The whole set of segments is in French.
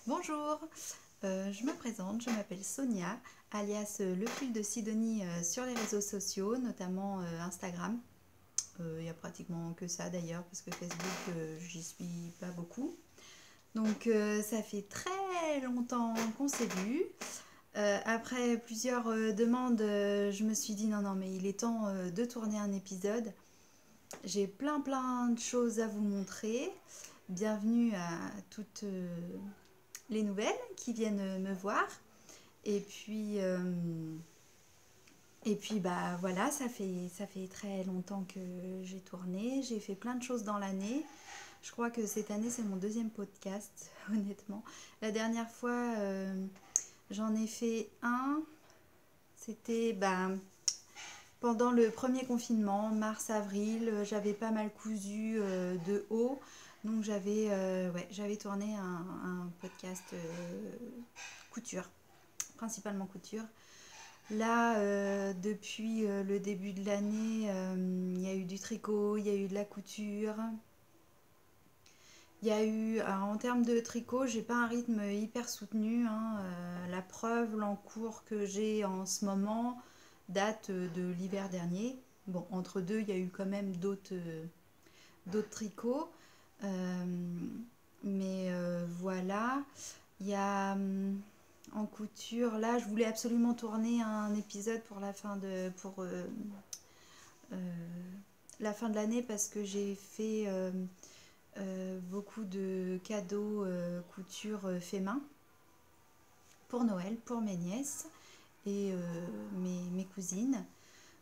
Bonjour, je me présente, je m'appelle Sonia, alias le fil de Sidonie sur les réseaux sociaux, notamment Instagram. Il y a pratiquement que ça d'ailleurs, parce que Facebook, j'y suis pas beaucoup. Donc ça fait très longtemps qu'on s'est vu. Après plusieurs demandes, je me suis dit non, mais il est temps de tourner un épisode. J'ai plein de choses à vous montrer. Bienvenue à toutes les nouvelles qui viennent me voir. Et puis, euh, et puis bah voilà, ça fait très longtemps que j'ai tourné. J'ai fait plein de choses dans l'année. Je crois que cette année, c'est mon deuxième podcast, honnêtement. La dernière fois, j'en ai fait un. C'était pendant le premier confinement, mars-avril. J'avais pas mal cousu de haut. Donc j'avais tourné un podcast couture, principalement couture. Là, depuis le début de l'année, il y a eu du tricot, il y a eu de la couture. Il y a eu, en termes de tricot, j'ai pas un rythme hyper soutenu, hein. La preuve, l'encours que j'ai en ce moment date de l'hiver dernier. Bon, entre deux, il y a eu quand même d'autres tricots. Euh, mais voilà, il y a en couture, là, je voulais absolument tourner un épisode pour euh, la fin de l'année parce que j'ai fait beaucoup de cadeaux couture fait main pour Noël, pour mes nièces et mes cousines.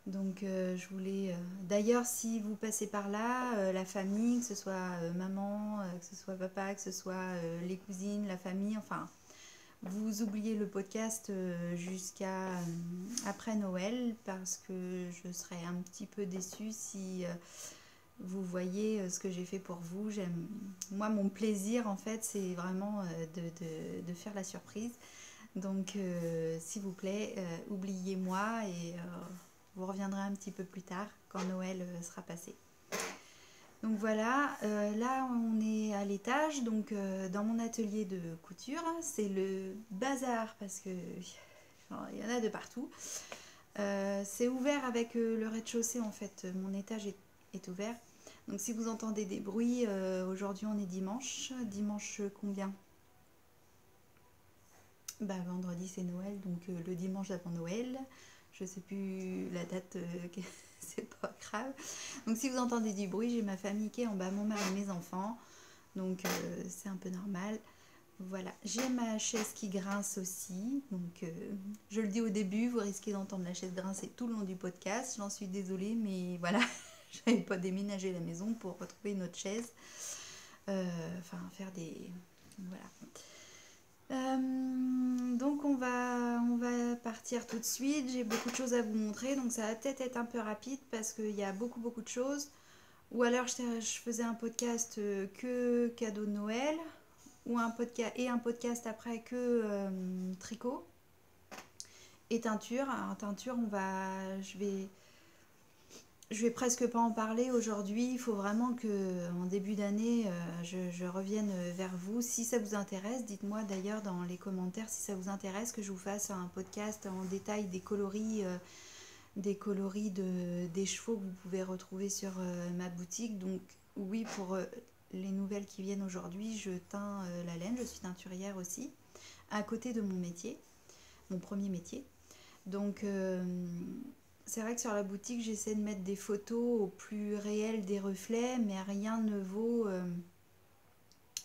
Donc je voulais... D'ailleurs, si vous passez par là, la famille, que ce soit maman, que ce soit papa, que ce soit les cousines, la famille, enfin, vous oubliez le podcast jusqu'à après Noël parce que je serais un petit peu déçue si vous voyez ce que j'ai fait pour vous. Moi, mon plaisir, en fait, c'est vraiment de faire la surprise. Donc, s'il vous plaît, oubliez-moi et vous reviendrez un petit peu plus tard quand Noël sera passé. Donc voilà, là on est à l'étage, donc dans mon atelier de couture, c'est le bazar parce que il y en a de partout. C'est ouvert avec le rez-de-chaussée en fait, mon étage est ouvert. Donc si vous entendez des bruits, aujourd'hui on est dimanche. Dimanche combien? Bah vendredi c'est Noël, donc le dimanche d'avant Noël. Je sais plus la date, c'est pas grave. Donc si vous entendez du bruit, j'ai ma famille qui est en bas, mon mari et mes enfants. Donc c'est un peu normal. Voilà, j'ai ma chaise qui grince aussi. Donc je le dis au début, vous risquez d'entendre la chaise grincer tout le long du podcast. J'en suis désolée, mais voilà, je n'avais pas déménagé la maison pour retrouver une autre chaise. Enfin, faire des... Voilà. Donc on va partir tout de suite. J'ai beaucoup de choses à vous montrer, donc ça va peut-être être un peu rapide parce qu'il y a beaucoup de choses. Ou alors je faisais un podcast que cadeau de Noël, ou un podcast après que tricot et teinture. Alors teinture, je vais presque pas en parler aujourd'hui. Il faut vraiment que en début d'année, je revienne vers vous. Si ça vous intéresse, dites-moi d'ailleurs dans les commentaires si ça vous intéresse que je vous fasse un podcast en détail des coloris des chevaux que vous pouvez retrouver sur ma boutique. Donc oui, pour les nouvelles qui viennent aujourd'hui, je teins la laine. Je suis teinturière aussi, à côté de mon métier, mon premier métier. Donc c'est vrai que sur la boutique, j'essaie de mettre des photos au plus réel des reflets, mais rien ne vaut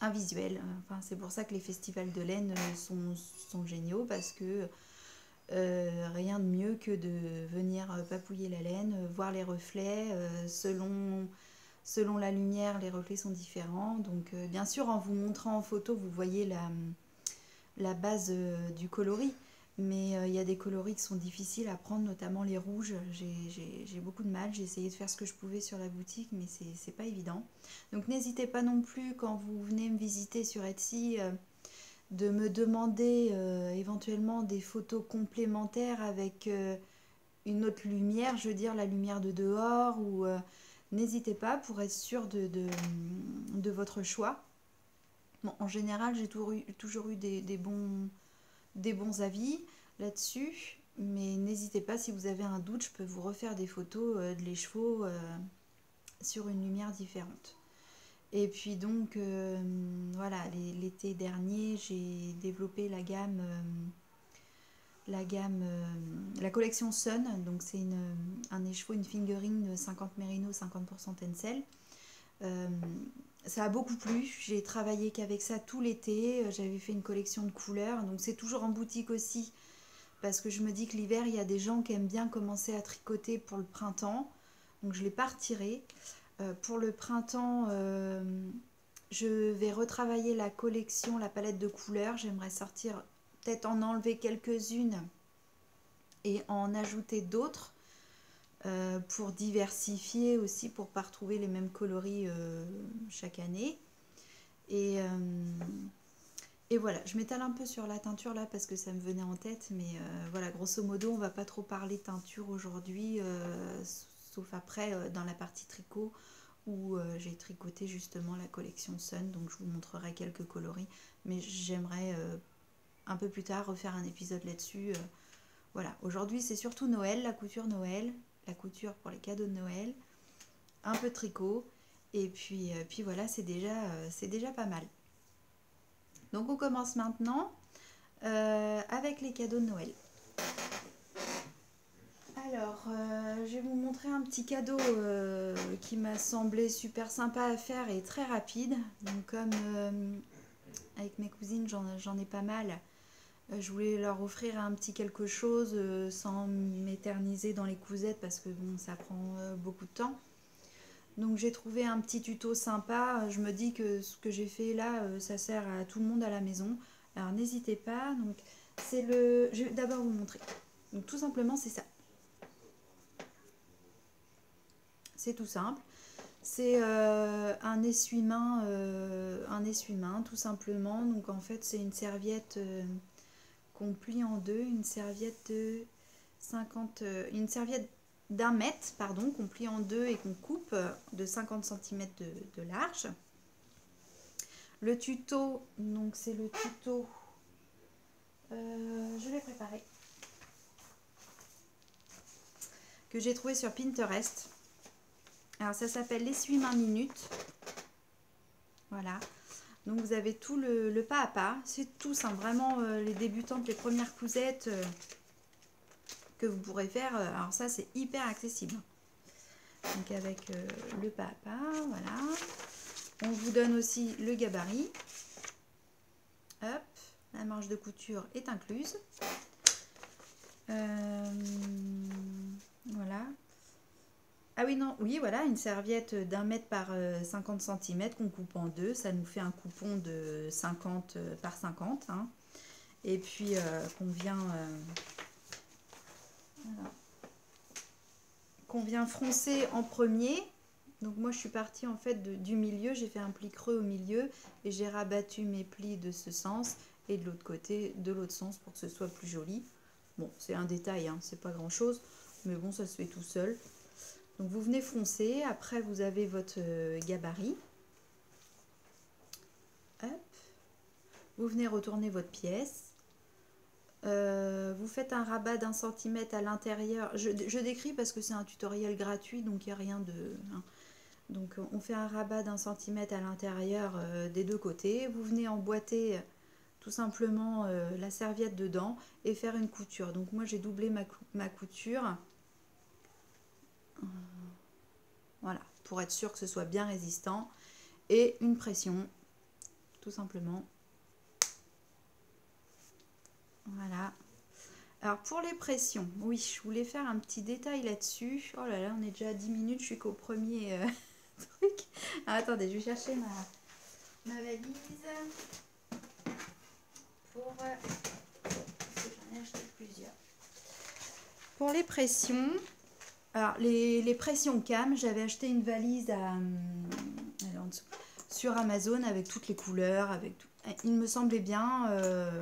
un visuel. Enfin, c'est pour ça que les festivals de laine sont géniaux, parce que rien de mieux que de venir papouiller la laine, voir les reflets. Selon la lumière, les reflets sont différents. Donc bien sûr, en vous montrant en photo, vous voyez la base du coloris. Mais il y a des coloris qui sont difficiles à prendre, notamment les rouges. J'ai beaucoup de mal. J'ai essayé de faire ce que je pouvais sur la boutique, mais c'est pas évident. Donc n'hésitez pas non plus, quand vous venez me visiter sur Etsy, de me demander éventuellement des photos complémentaires avec une autre lumière, je veux dire la lumière de dehors, ou n'hésitez pas pour être sûr de votre choix. Bon, en général, j'ai toujours eu des bons avis là-dessus. Mais n'hésitez pas, si vous avez un doute, je peux vous refaire des photos de les chevaux sur une lumière différente. Et puis donc, voilà, l'été dernier, j'ai développé la collection Sun. Donc c'est un écheveau, une fingering 50 Merino, 50% Tencel. Ça a beaucoup plu, j'ai travaillé qu'avec ça tout l'été, j'avais fait une collection de couleurs, donc c'est toujours en boutique aussi, parce que je me dis que l'hiver, il y a des gens qui aiment bien commencer à tricoter pour le printemps, donc je ne l'ai pas retiré. Pour le printemps, je vais retravailler la collection, la palette de couleurs, j'aimerais sortir, peut-être en enlever quelques-unes et en ajouter d'autres. Pour diversifier aussi, pour ne pas retrouver les mêmes coloris chaque année. Et voilà, je m'étale un peu sur la teinture là parce que ça me venait en tête, mais voilà, grosso modo, on va pas trop parler teinture aujourd'hui, sauf après dans la partie tricot où j'ai tricoté justement la collection Sun, donc je vous montrerai quelques coloris, mais j'aimerais un peu plus tard refaire un épisode là-dessus. Voilà, aujourd'hui c'est surtout Noël, la couture Noël, la couture pour les cadeaux de Noël, un peu de tricot, et puis voilà, c'est déjà pas mal. Donc on commence maintenant avec les cadeaux de Noël. Alors, je vais vous montrer un petit cadeau qui m'a semblé super sympa à faire et très rapide. Donc comme avec mes cousines, j'en ai pas mal. Je voulais leur offrir un petit quelque chose sans m'éterniser dans les cousettes parce que bon, ça prend beaucoup de temps. Donc j'ai trouvé un petit tuto sympa. Je me dis que ce que j'ai fait là, ça sert à tout le monde à la maison. Alors n'hésitez pas. Donc je vais d'abord vous montrer. Donc tout simplement c'est ça. C'est tout simple. C'est un essuie-main, tout simplement. Donc en fait c'est une serviette qu'on plie en deux, une serviette d'1 mètre, pardon, qu'on plie en deux et qu'on coupe de 50 cm de large. Le tuto, donc c'est le tuto, je l'ai préparé, que j'ai trouvé sur Pinterest. Alors ça s'appelle l'essuie-main minute. Voilà. Donc vous avez tout le pas à pas, c'est tout simple, vraiment les débutantes, les premières cousettes que vous pourrez faire, alors ça c'est hyper accessible. Donc avec le pas à pas, voilà. On vous donne aussi le gabarit. Hop, la marge de couture est incluse. Voilà. Ah oui, non, oui, voilà, une serviette d'1 mètre par 50 cm qu'on coupe en deux. Ça nous fait un coupon de 50 par 50. Hein. Et puis, qu'on vient froncer en premier. Donc moi, je suis partie en fait du milieu. J'ai fait un pli creux au milieu et j'ai rabattu mes plis de ce sens et de l'autre côté, de l'autre sens pour que ce soit plus joli. Bon, c'est un détail, hein, c'est pas grand-chose. Mais bon, ça se fait tout seul. Donc vous venez froncer, après vous avez votre gabarit. Hop. Vous venez retourner votre pièce. Vous faites un rabat d'1 cm à l'intérieur. Je décris parce que c'est un tutoriel gratuit, donc il n'y a rien de... Hein. Donc on fait un rabat d'1 cm à l'intérieur des deux côtés. Vous venez emboîter tout simplement la serviette dedans et faire une couture. Donc moi j'ai doublé ma couture. Voilà, pour être sûr que ce soit bien résistant. Et une pression, tout simplement. Voilà. Alors pour les pressions, oui, je voulais faire un petit détail là-dessus. Oh là là, on est déjà à 10 minutes, je suis qu'au premier truc. Alors, attendez, je vais chercher ma valise. Parce que j'en ai acheté plusieurs. Pour les pressions... Alors, les pressions cam, j'avais acheté une valise sur Amazon avec toutes les couleurs, avec tout. Il me semblait bien,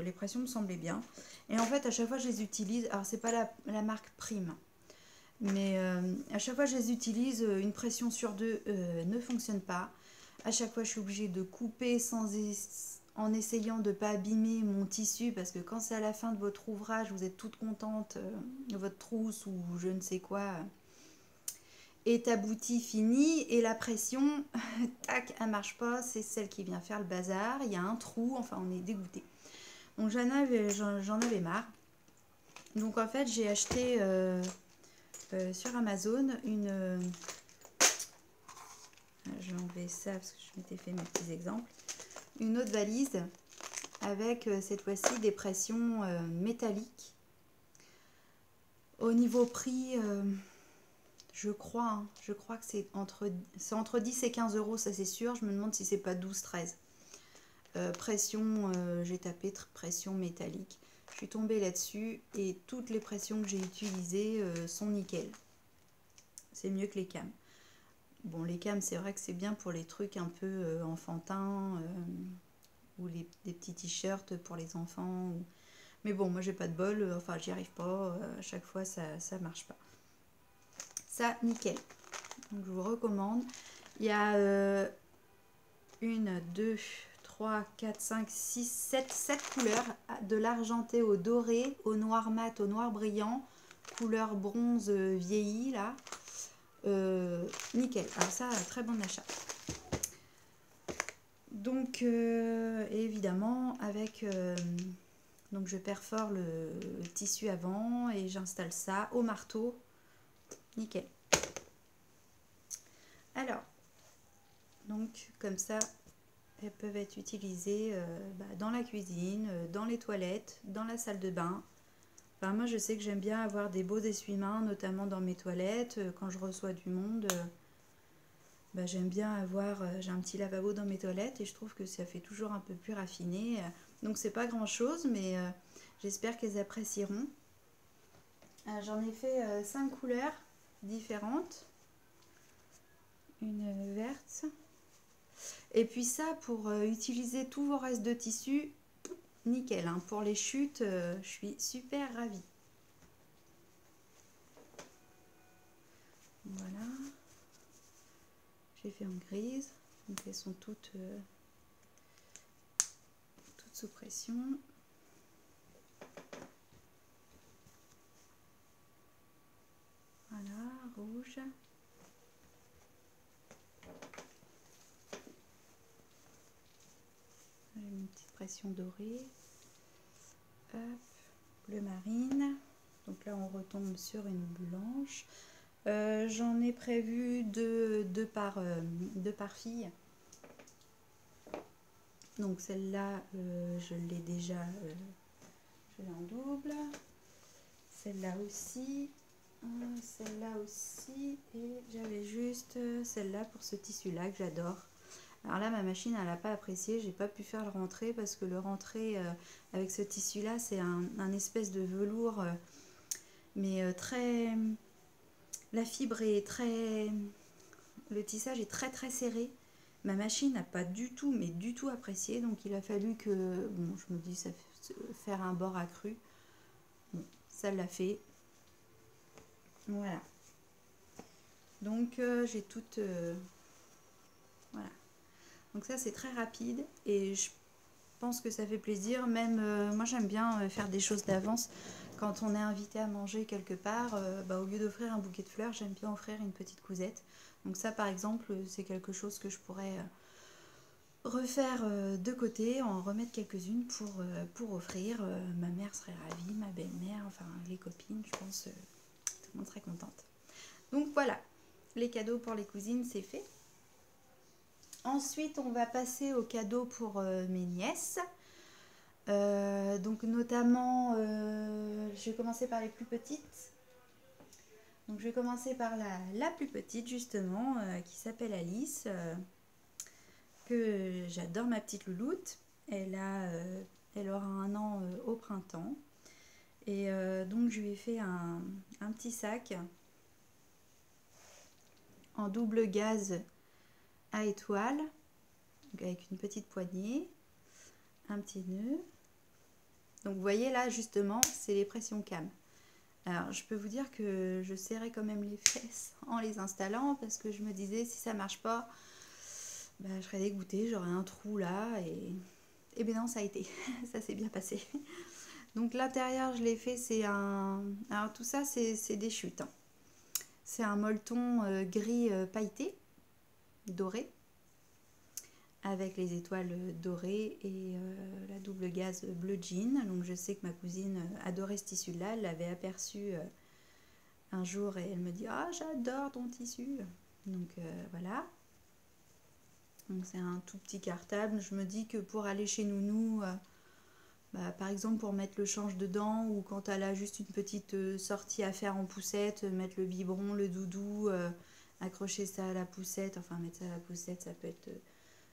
les pressions me semblaient bien. Et en fait, à chaque fois, je les utilise. Alors, c'est pas la marque Prime, mais à chaque fois, je les utilise. Une pression sur deux ne fonctionne pas. À chaque fois, je suis obligée de couper en essayant de ne pas abîmer mon tissu, parce que quand c'est à la fin de votre ouvrage, vous êtes toute contente, votre trousse ou je ne sais quoi est aboutie, finie, et la pression, tac, elle marche pas, c'est celle qui vient faire le bazar, il y a un trou, enfin on est dégoûté. Donc j'en avais marre. Donc en fait, j'ai acheté sur Amazon une... je vais enlever ça parce que je m'étais fait mes petits exemples. Une autre valise avec cette fois-ci des pressions métalliques. Au niveau prix, je crois que c'est entre 10 et 15 euros, ça c'est sûr. Je me demande si c'est pas 12-13. Pression, j'ai tapé pression métallique. Je suis tombée là-dessus et toutes les pressions que j'ai utilisées sont nickel. C'est mieux que les cams. Bon, les cams, c'est vrai que c'est bien pour les trucs un peu enfantins ou des petits t-shirts pour les enfants. Mais bon, moi j'ai pas de bol, enfin j'y arrive pas. À chaque fois, ça marche pas. Ça, nickel. Donc je vous recommande. Il y a 1, 2, 3, 4, 5, 6, 7 couleurs, de l'argenté au doré, au noir mat, au noir brillant, couleur bronze vieilli là. Nickel. Alors ça, très bon achat. Donc évidemment avec donc je perfore le tissu avant et j'installe ça au marteau. Nickel. Alors donc comme ça, elles peuvent être utilisées dans la cuisine, dans les toilettes, dans la salle de bain. Enfin, moi je sais que j'aime bien avoir des beaux essuie-mains, notamment dans mes toilettes. Quand je reçois du monde, j'aime bien avoir, j'ai un petit lavabo dans mes toilettes et je trouve que ça fait toujours un peu plus raffiné. Donc c'est pas grand chose, mais j'espère qu'elles apprécieront. J'en ai fait 5 couleurs différentes. Une verte. Et puis ça, pour utiliser tous vos restes de tissu, nickel. Hein. Pour les chutes, je suis super ravie. Voilà. J'ai fait en grise. Donc elles sont toutes sous pression. Voilà, rouge. Une petite pression dorée. Hop, bleu marine. Donc là, on retombe sur une blanche. J'en ai prévu deux par fille. Donc celle-là, je l'ai déjà, je l'ai en double. Celle-là aussi. Celle-là aussi. Et j'avais juste celle-là pour ce tissu-là que j'adore. Alors là, ma machine, elle n'a pas apprécié. J'ai pas pu faire le rentré parce que le rentré avec ce tissu-là, c'est un espèce de velours, mais très... La fibre est très... Le tissage est très très serré. Ma machine n'a pas du tout, mais du tout apprécié. Donc il a fallu que... Bon, je me dis, ça fait faire un bord accru. Bon, ça l'a fait. Voilà. Donc j'ai toute... voilà. Donc ça c'est très rapide et je pense que ça fait plaisir. Même moi j'aime bien faire des choses d'avance. Quand on est invité à manger quelque part, au lieu d'offrir un bouquet de fleurs, j'aime bien offrir une petite cousette. Donc ça par exemple c'est quelque chose que je pourrais refaire de côté, en remettre quelques-unes pour offrir. Ma mère serait ravie, ma belle-mère, enfin les copines, je pense tout le monde serait contente. Donc voilà, les cadeaux pour les cousines c'est fait. Ensuite, on va passer aux cadeaux pour mes nièces. Donc notamment, je vais commencer par les plus petites. Donc je vais commencer par la plus petite justement, qui s'appelle Alice, que j'adore, ma petite louloute. Elle aura 1 an au printemps. Et donc je lui ai fait un petit sac en double gaze à étoile, donc avec une petite poignée, un petit nœud. Donc vous voyez là justement c'est les pressions cam. Alors je peux vous dire que je serrais quand même les fesses en les installant parce que je me disais si ça marche pas, bah, je serais dégoûtée, j'aurais un trou là et ben non, ça a été, ça s'est bien passé. Donc l'intérieur, je l'ai fait, c'est un... Alors tout ça, c'est des chutes, hein. C'est un molleton gris pailleté, doré, avec les étoiles dorées et la double gaze bleu jean. Donc je sais que ma cousine adorait ce tissu-là, elle l'avait aperçu un jour et elle me dit « Ah, j'adore ton tissu !» Donc voilà. Donc c'est un tout petit cartable. Je me dis que pour aller chez Nounou, bah, par exemple pour mettre le change dedans ou quand elle a juste une petite sortie à faire en poussette, mettre le biberon, le doudou, accrocher ça à la poussette, enfin mettre ça à la poussette, ça peut être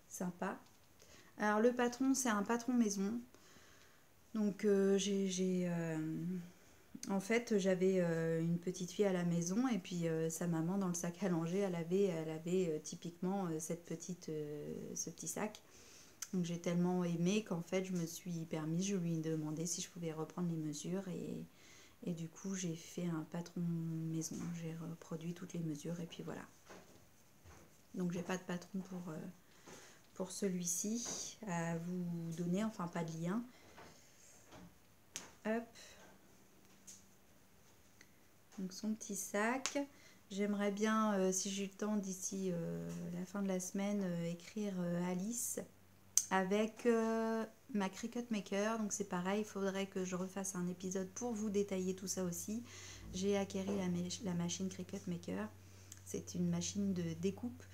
sympa. Alors le patron, c'est un patron maison. Donc en fait, j'avais une petite fille à la maison et puis sa maman dans le sac à langer, elle avait typiquement ce petit sac. Donc j'ai tellement aimé qu'en fait je me suis permis, je lui ai demandé si je pouvais reprendre les mesures et du coup j'ai fait un patron maison, j'ai reproduit toutes les mesures et puis voilà. Donc j'ai pas de patron pour celui-ci à vous donner, enfin pas de lien. Hop. Donc son petit sac. J'aimerais bien, si j'ai le temps d'ici la fin de la semaine, écrire Alice avec ma Cricut Maker. Donc c'est pareil, il faudrait que je refasse un épisode pour vous détailler tout ça aussi. J'ai acquéri la machine Cricut Maker. C'est une machine de découpe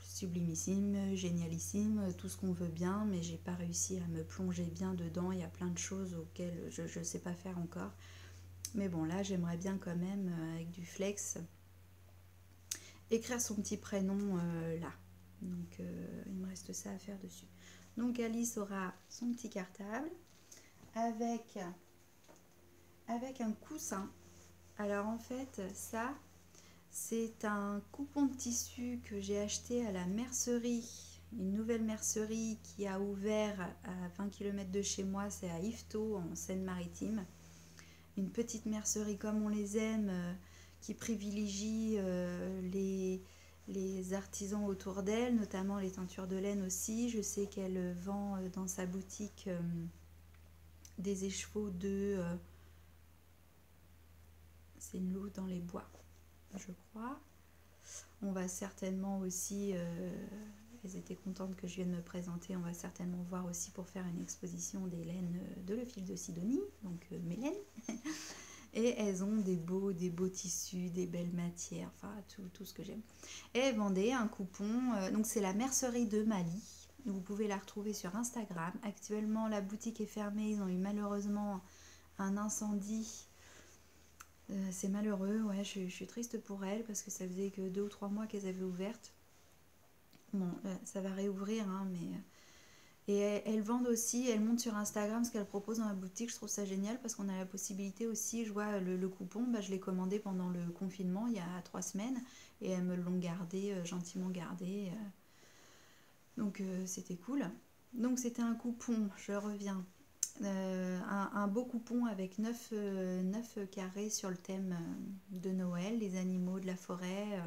sublimissime, génialissime, tout ce qu'on veut bien, mais j'ai pas réussi à me plonger bien dedans. Il y a plein de choses auxquelles je ne sais pas faire encore. Mais bon, là, j'aimerais bien quand même, avec du flex, écrire son petit prénom là. Donc, il me reste ça à faire dessus. Donc, Alice aura son petit cartable avec un coussin. Alors, en fait, ça, c'est un coupon de tissu que j'ai acheté à la mercerie. Une nouvelle mercerie qui a ouvert à 20 km de chez moi, c'est à Yvetot, en Seine-Maritime. Une petite mercerie comme on les aime, qui privilégie les artisans autour d'elle, notamment les teintures de laine aussi. Je sais qu'elle vend dans sa boutique des écheveaux de... c'est une loupe dans les bois, je crois. On va certainement aussi... elles étaient contentes que je vienne me présenter. On va certainement voir aussi pour faire une exposition des laines de Le Fil de Sidonie, donc mes laines. Et elles ont des beaux tissus, des belles matières, enfin tout ce que j'aime. Et elles vendaient un coupon, donc c'est la mercerie de Mali. Vous pouvez la retrouver sur Instagram. Actuellement, la boutique est fermée. Ils ont eu malheureusement un incendie. C'est malheureux, ouais, je suis triste pour elles parce que ça faisait que 2 ou 3 mois qu'elles avaient ouvertes. Bon, ça va réouvrir, hein, mais... Et elles vendent aussi, elles montent sur Instagram ce qu'elles proposent dans la boutique. Je trouve ça génial parce qu'on a la possibilité aussi, je vois le coupon, bah, je l'ai commandé pendant le confinement il y a 3 semaines et elles me l'ont gardé, gentiment gardé. Donc c'était cool. Donc c'était un coupon, je reviens, un beau coupon avec 9 carrés sur le thème de Noël, les animaux de la forêt.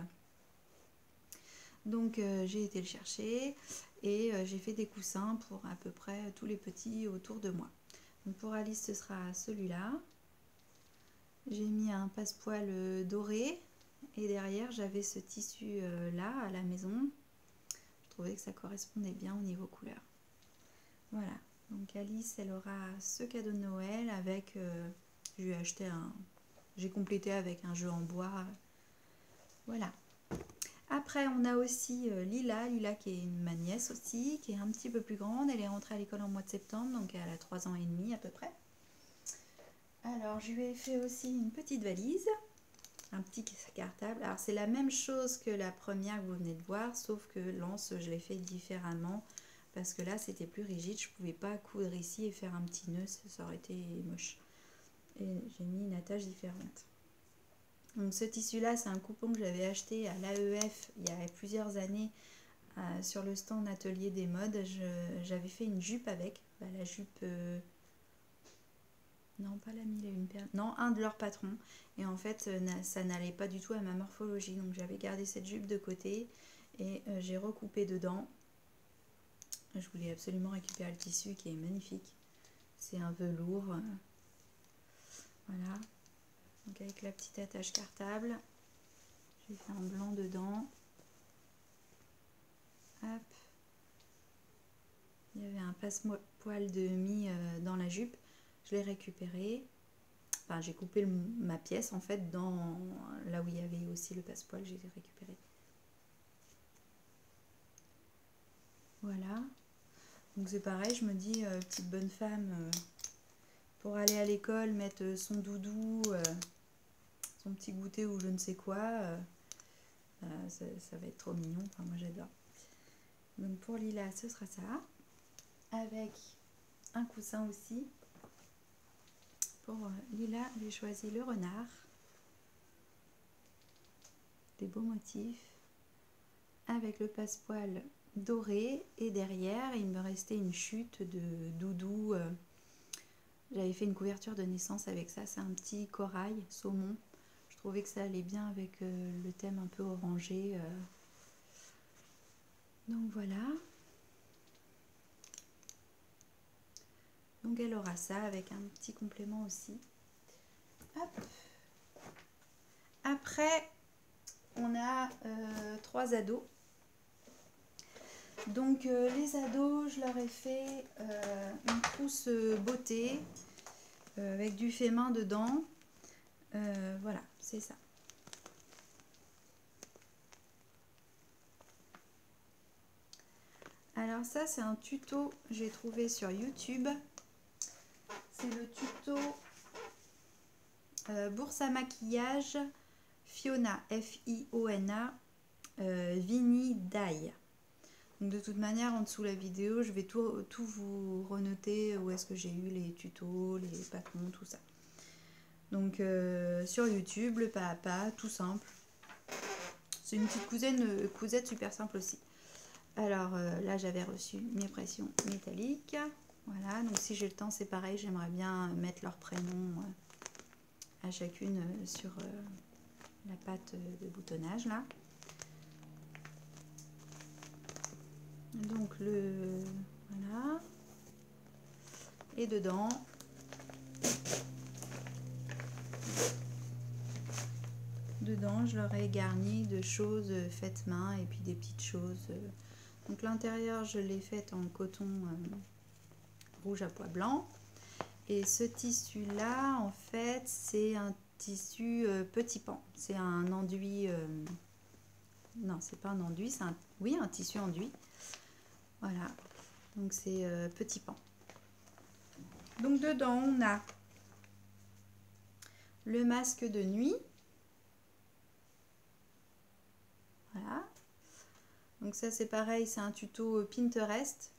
Donc j'ai été le chercher et j'ai fait des coussins pour à peu près tous les petits autour de moi. Donc pour Alice, ce sera celui-là. J'ai mis un passepoil doré et derrière j'avais ce tissu là à la maison. Je trouvais que ça correspondait bien au niveau couleur. Voilà, donc Alice, elle aura ce cadeau de Noël avec... je lui ai acheté j'ai complété avec un jeu en bois. Voilà. Après, on a aussi Lila qui est ma nièce aussi, qui est un petit peu plus grande. Elle est rentrée à l'école en mois de septembre, donc elle a 3 ans et demi à peu près. Alors, je lui ai fait aussi une petite valise, un petit cartable. Alors, c'est la même chose que la première que vous venez de voir, sauf que l'anse, je l'ai fait différemment, parce que là, c'était plus rigide. Je ne pouvais pas coudre ici et faire un petit nœud, ça aurait été moche. Et j'ai mis une attache différente. Donc ce tissu-là, c'est un coupon que j'avais acheté à l'AEF il y a plusieurs années sur le stand Atelier des modes. J'avais fait une jupe avec. Bah, la jupe... non, pas la 1001 perles. Non, un de leurs patrons. Et en fait, ça n'allait pas du tout à ma morphologie. Donc j'avais gardé cette jupe de côté. Et j'ai recoupé dedans. Je voulais absolument récupérer le tissu qui est magnifique. C'est un velours. Voilà. Donc avec la petite attache cartable. J'ai fait un blanc dedans. Hop. Il y avait un passe-poil de mie dans la jupe. Je l'ai récupéré. Enfin, j'ai coupé ma pièce en fait dans là où il y avait aussi le passe-poil. J'ai récupéré. Voilà. Donc c'est pareil, je me dis, petite bonne femme, pour aller à l'école, mettre son doudou, son petit goûter ou je ne sais quoi, ça va être trop mignon. Enfin, moi j'adore. Donc pour Lila, ce sera ça. Avec un coussin aussi. Pour Lila, j'ai choisi le renard. Des beaux motifs. Avec le passepoil doré. Et derrière, il me restait une chute de doudou. J'avais fait une couverture de naissance avec ça. C'est un petit corail, saumon. Je trouvais que ça allait bien avec le thème un peu orangé. Donc voilà. Donc elle aura ça avec un petit complément aussi. Hop. Après, on a 3 ados. Donc les ados, je leur ai fait une trousse beauté avec du fait main dedans. Voilà, c'est ça. Alors ça, c'est un tuto que j'ai trouvé sur YouTube. C'est le tuto bourse à maquillage Fiona, F-I-O-N-A, Vini Dye. Donc de toute manière, en dessous de la vidéo, je vais tout vous renoter où est-ce que j'ai eu les tutos, les patrons, tout ça. Donc sur YouTube, le pas à pas, tout simple. C'est une petite cousette super simple aussi. Alors là, j'avais reçu mes pressions métalliques. Voilà, donc si j'ai le temps, c'est pareil, j'aimerais bien mettre leur prénom à chacune sur la patte de boutonnage là. Donc voilà. Et dedans, je leur ai garni de choses faites main et puis des petites choses. Donc l'intérieur, je l'ai fait en coton rouge à pois blanc. Et ce tissu-là, en fait, c'est un tissu petit pan. C'est un enduit. Non, c'est pas un enduit, c'est un tissu enduit. Voilà. Donc c'est petit pan. Donc dedans, on a le masque de nuit. Voilà. Donc ça c'est pareil, c'est un tuto Pinterest.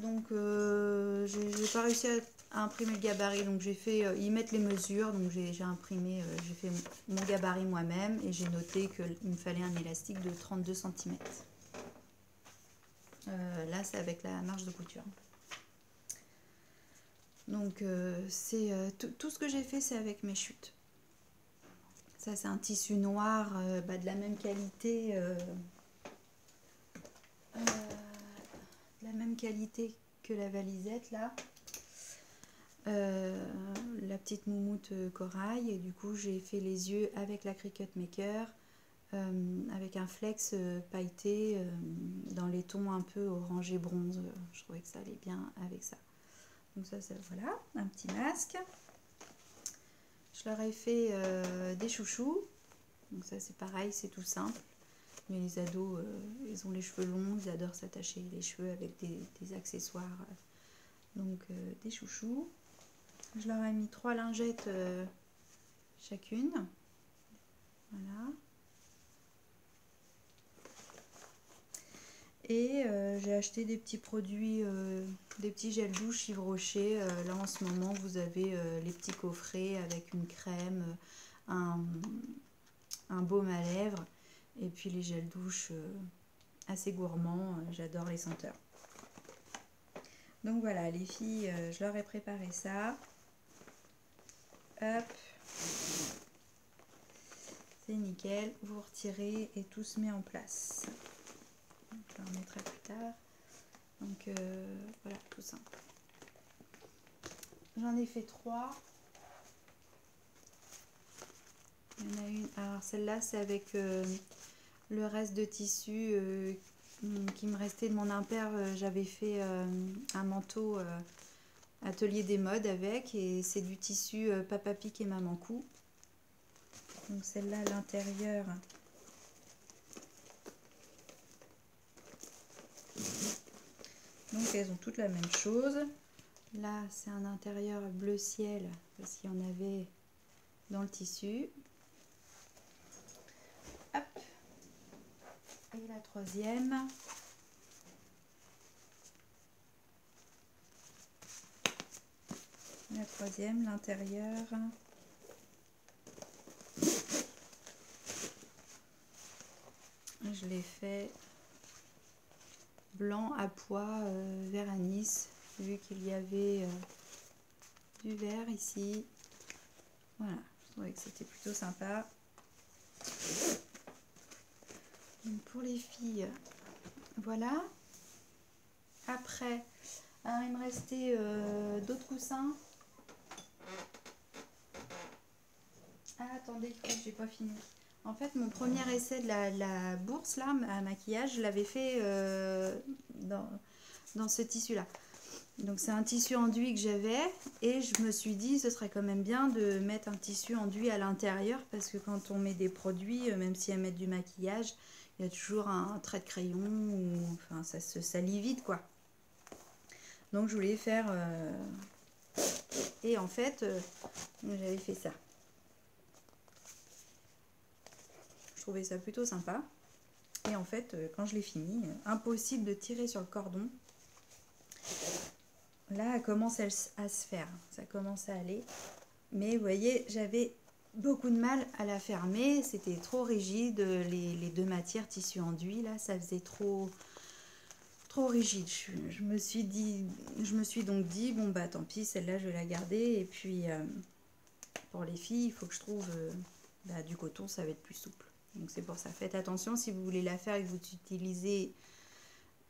Donc j'ai pas réussi à imprimer le gabarit, donc j'ai fait, ils mettent les mesures, donc j'ai imprimé, j'ai fait mon gabarit moi-même et j'ai noté qu'il me fallait un élastique de 32 cm. Là c'est avec la marge de couture. Donc c'est tout ce que j'ai fait, c'est avec mes chutes. Ça c'est un tissu noir de la même qualité. Que la valisette là. La petite moumoute corail, et du coup j'ai fait les yeux avec la Cricut Maker avec un flex pailleté dans les tons un peu orangé bronze. Je trouvais que ça allait bien avec ça. Donc ça voilà, un petit masque. Je leur ai fait des chouchous. Donc ça c'est pareil, c'est tout simple. Mais les ados, ils ont les cheveux longs, ils adorent s'attacher les cheveux avec des accessoires. Donc des chouchous. Je leur ai mis 3 lingettes chacune. Voilà. Et j'ai acheté des petits produits, des petits gels douche Yves Rocher. Là en ce moment, vous avez les petits coffrets avec une crème, un baume à lèvres. Et puis les gels douche assez gourmands, j'adore les senteurs. Donc voilà, les filles, je leur ai préparé ça. Hop. c'est nickel, vous retirez et tout se met en place. Je le remettrai plus tard. Donc voilà, tout simple. J'en ai fait 3. Il y en a une. Alors celle-là, c'est avec le reste de tissu qui me restait de mon impair. J'avais fait un manteau atelier des modes avec, et c'est du tissu Papa Pic et Maman Cou. Donc celle-là, à l'intérieur, donc elles ont toutes la même chose. Là, c'est un intérieur bleu ciel parce qu'il y en avait dans le tissu. Hop. Et la troisième, l'intérieur, je l'ai fait blanc à pois vert anis, vu qu'il y avait du vert ici. Voilà, je trouvais que c'était plutôt sympa. Donc pour les filles, voilà. Après, alors il me restait d'autres coussins. Ah, attendez, j'ai pas fini. En fait, mon premier essai de la bourse là, à maquillage, je l'avais fait dans ce tissu-là. Donc c'est un tissu enduit que j'avais, et je me suis dit ce serait quand même bien de mettre un tissu enduit à l'intérieur, parce que quand on met des produits, même si elles mettent du maquillage, il y a toujours un trait de crayon, ou enfin ça se salit vite quoi. Donc je voulais faire et en fait j'avais fait ça. Je trouvais ça plutôt sympa, et en fait quand je l'ai fini, impossible de tirer sur le cordon. Là, elle commence à se faire, ça commence à aller. Mais vous voyez, j'avais beaucoup de mal à la fermer, c'était trop rigide. Les deux matières, tissu enduit, là, ça faisait trop rigide. Je me suis donc dit, bon bah tant pis, celle-là je vais la garder. Et puis pour les filles, il faut que je trouve du coton, ça va être plus souple. Donc c'est pour ça, faites attention si vous voulez la faire et que vous utilisez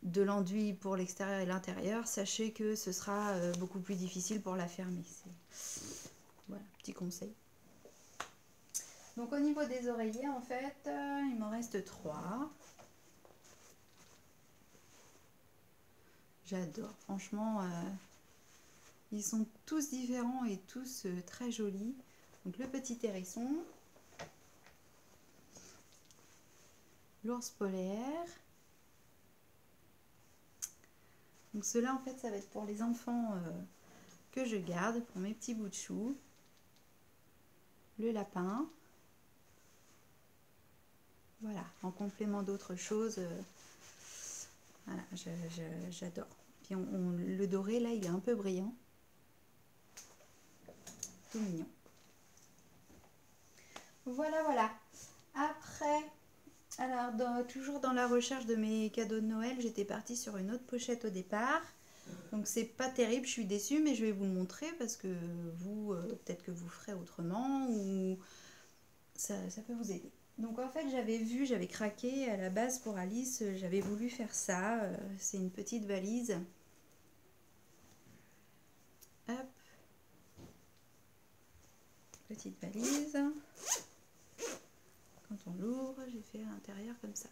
de l'enduit pour l'extérieur et l'intérieur, sachez que ce sera beaucoup plus difficile pour la fermer. Voilà, petit conseil. Donc au niveau des oreillers, en fait, il m'en reste 3. J'adore, franchement, ils sont tous différents et tous très jolis. Donc le petit hérisson, l'ours polaire. Donc ceux-là, en fait, ça va être pour les enfants que je garde, pour mes petits bouts de chou. Le lapin. Voilà, en complément d'autres choses. Voilà, j'adore. Puis le doré, là, il est un peu brillant. Tout mignon. Voilà, voilà. Après, alors, toujours dans la recherche de mes cadeaux de Noël, j'étais partie sur une autre pochette au départ. Donc, c'est pas terrible, je suis déçue, mais je vais vous le montrer parce que vous, peut-être que vous ferez autrement ou ça peut vous aider. Donc, en fait, j'avais craqué à la base pour Alice, j'avais voulu faire ça. C'est une petite valise. Hop. Petite valise. Quand on l'ouvre, j'ai fait à l'intérieur comme ça.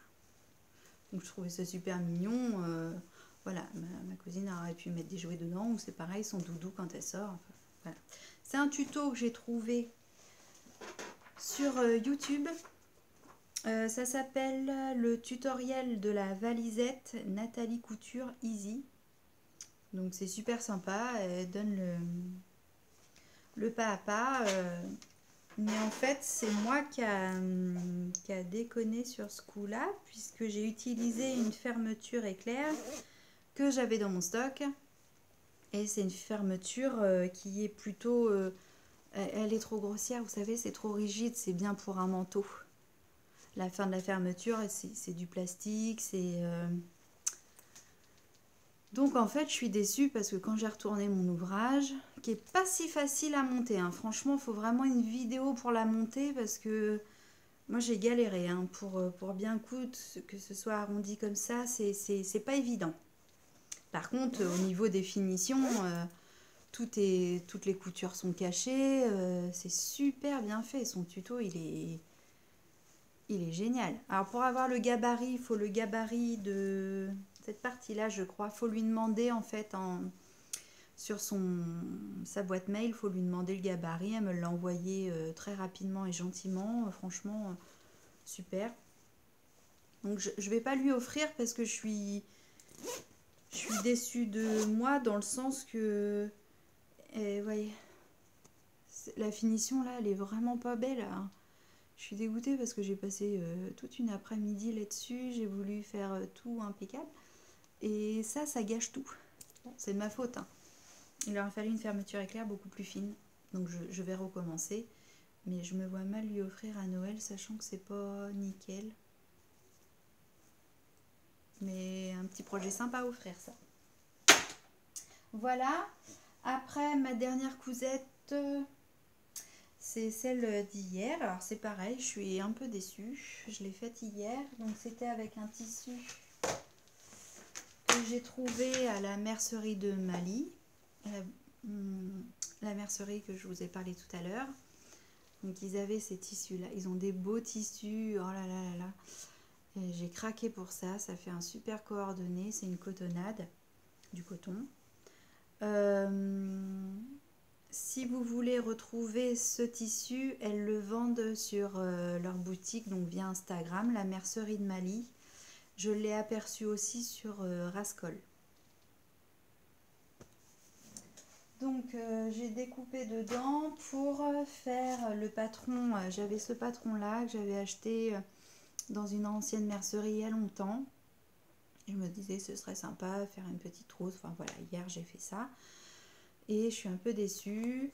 Donc je trouvais ça super mignon. Voilà, ma cousine aurait pu mettre des jouets dedans, ou c'est pareil, son doudou quand elle sort. Enfin, voilà. C'est un tuto que j'ai trouvé sur YouTube. Ça s'appelle le tutoriel de la valisette Nathalie Couture Easy. Donc c'est super sympa, elle donne le pas à pas. Mais en fait, c'est moi qui a déconné sur ce coup-là, puisque j'ai utilisé une fermeture éclair que j'avais dans mon stock. Et c'est une fermeture qui est plutôt... elle est trop grossière, vous savez, c'est trop rigide, c'est bien pour un manteau. La fin de la fermeture, c'est du plastique, c'est... Donc en fait, je suis déçue parce que quand j'ai retourné mon ouvrage, qui est pas si facile à monter, hein, franchement, il faut vraiment une vidéo pour la monter parce que Moi j'ai galéré hein, pour bien coudre, que ce soit arrondi comme ça, c'est pas évident. Par contre, au niveau des finitions, toutes les coutures sont cachées, c'est super bien fait. Son tuto, il est génial. Alors pour avoir le gabarit, il faut le gabarit de cette partie-là, je crois. Il faut lui demander en fait sur sa boîte mail, il faut lui demander le gabarit. Elle me l'a envoyé très rapidement et gentiment. Franchement, super. Donc je ne vais pas lui offrir parce que je suis déçue de moi dans le sens que, voyez, la finition là, elle est vraiment pas belle. Hein. Je suis dégoûtée parce que j'ai passé toute une après-midi là-dessus. J'ai voulu faire tout impeccable. Et ça gâche tout. Bon, c'est de ma faute. Hein. Il aurait fallu une fermeture éclair beaucoup plus fine. Donc je vais recommencer. Mais je me vois mal lui offrir à Noël, sachant que c'est pas nickel. Mais un petit projet sympa à offrir, ça. Voilà. Après, ma dernière cousette, c'est celle d'hier. Alors c'est pareil, je suis un peu déçue. Je l'ai faite hier. Donc c'était avec un tissu que j'ai trouvé à la mercerie de Mali. La mercerie que je vous ai parlé tout à l'heure. Donc ils avaient ces tissus là. Ils ont des beaux tissus. Oh là là là là. J'ai craqué pour ça. Ça fait un super coordonné. C'est une cotonnade. Du coton. Si vous voulez retrouver ce tissu, elles le vendent sur leur boutique, donc via Instagram, la mercerie de Mali. Je l'ai aperçu aussi sur Rascol. Donc j'ai découpé dedans pour faire le patron. J'avais ce patron là que j'avais acheté dans une ancienne mercerie il y a longtemps. Je me disais ce serait sympa faire une petite trousse. Enfin voilà, hier j'ai fait ça. Et je suis un peu déçue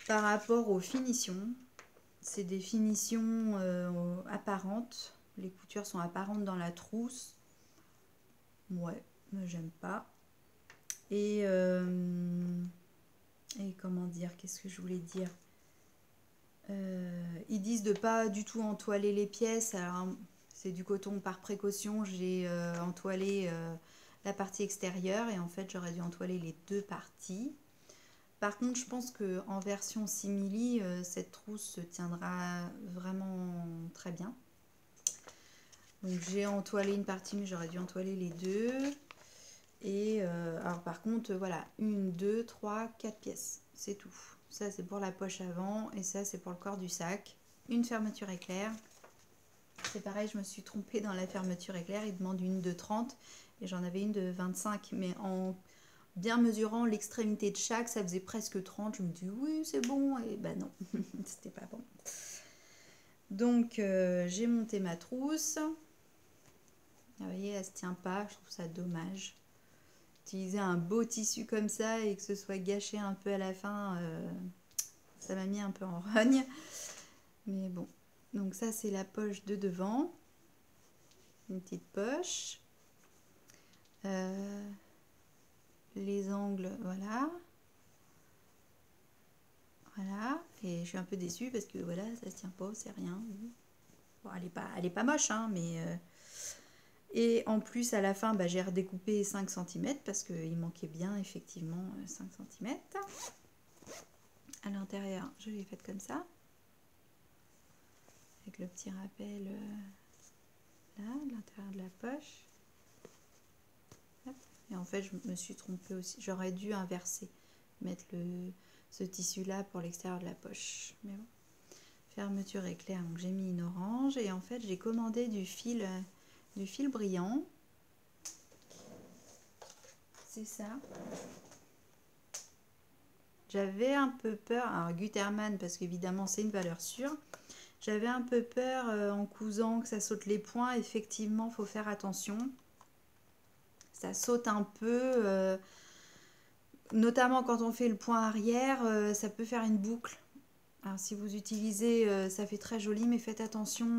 par rapport aux finitions. C'est des finitions apparentes. Les coutures sont apparentes dans la trousse. Ouais, mais j'aime pas. Et comment dire, qu'est-ce que je voulais dire, ils disent de pas du tout entoiler les pièces. Alors c'est du coton par précaution. J'ai entoilé la partie extérieure et en fait j'aurais dû entoiler les deux parties. Par contre, je pense qu'en version simili, cette trousse se tiendra vraiment très bien. Donc j'ai entoilé une partie, mais j'aurais dû entoiler les deux. Et alors par contre, voilà, 1, 2, 3, 4 pièces, c'est tout. Ça c'est pour la poche avant et ça c'est pour le corps du sac. Une fermeture éclair. C'est pareil, je me suis trompée dans la fermeture éclair. Il demande une de 30 et j'en avais une de 25, mais en bien mesurant l'extrémité de chaque, ça faisait presque 30. Je me dis oui, c'est bon, et ben non, c'était pas bon. Donc j'ai monté ma trousse. Vous voyez, elle se tient pas, je trouve ça dommage. Utiliser un beau tissu comme ça et que ce soit gâché un peu à la fin, ça m'a mis un peu en rogne. Mais bon, donc ça c'est la poche de devant. Une petite poche. Les angles, voilà. Voilà, et je suis un peu déçue parce que voilà, ça se tient pas, c'est rien. Bon, elle est pas moche, hein, mais... Et en plus, à la fin, bah, j'ai redécoupé 5 cm parce qu'il manquait bien, effectivement, 5 cm. À l'intérieur, je l'ai faite comme ça. Avec le petit rappel là, à l'intérieur de la poche. Hop. Et en fait, je me suis trompée aussi. J'aurais dû inverser, mettre ce tissu-là pour l'extérieur de la poche. Mais bon. Fermeture éclair, donc j'ai mis une orange. Et en fait, j'ai commandé du fil brillant. C'est ça. J'avais un peu peur, alors Gutermann parce qu'évidemment c'est une valeur sûre. J'avais un peu peur en cousant que ça saute les points. Effectivement, il faut faire attention. Ça saute un peu, notamment quand on fait le point arrière, ça peut faire une boucle. Alors si vous utilisez, ça fait très joli, mais faites attention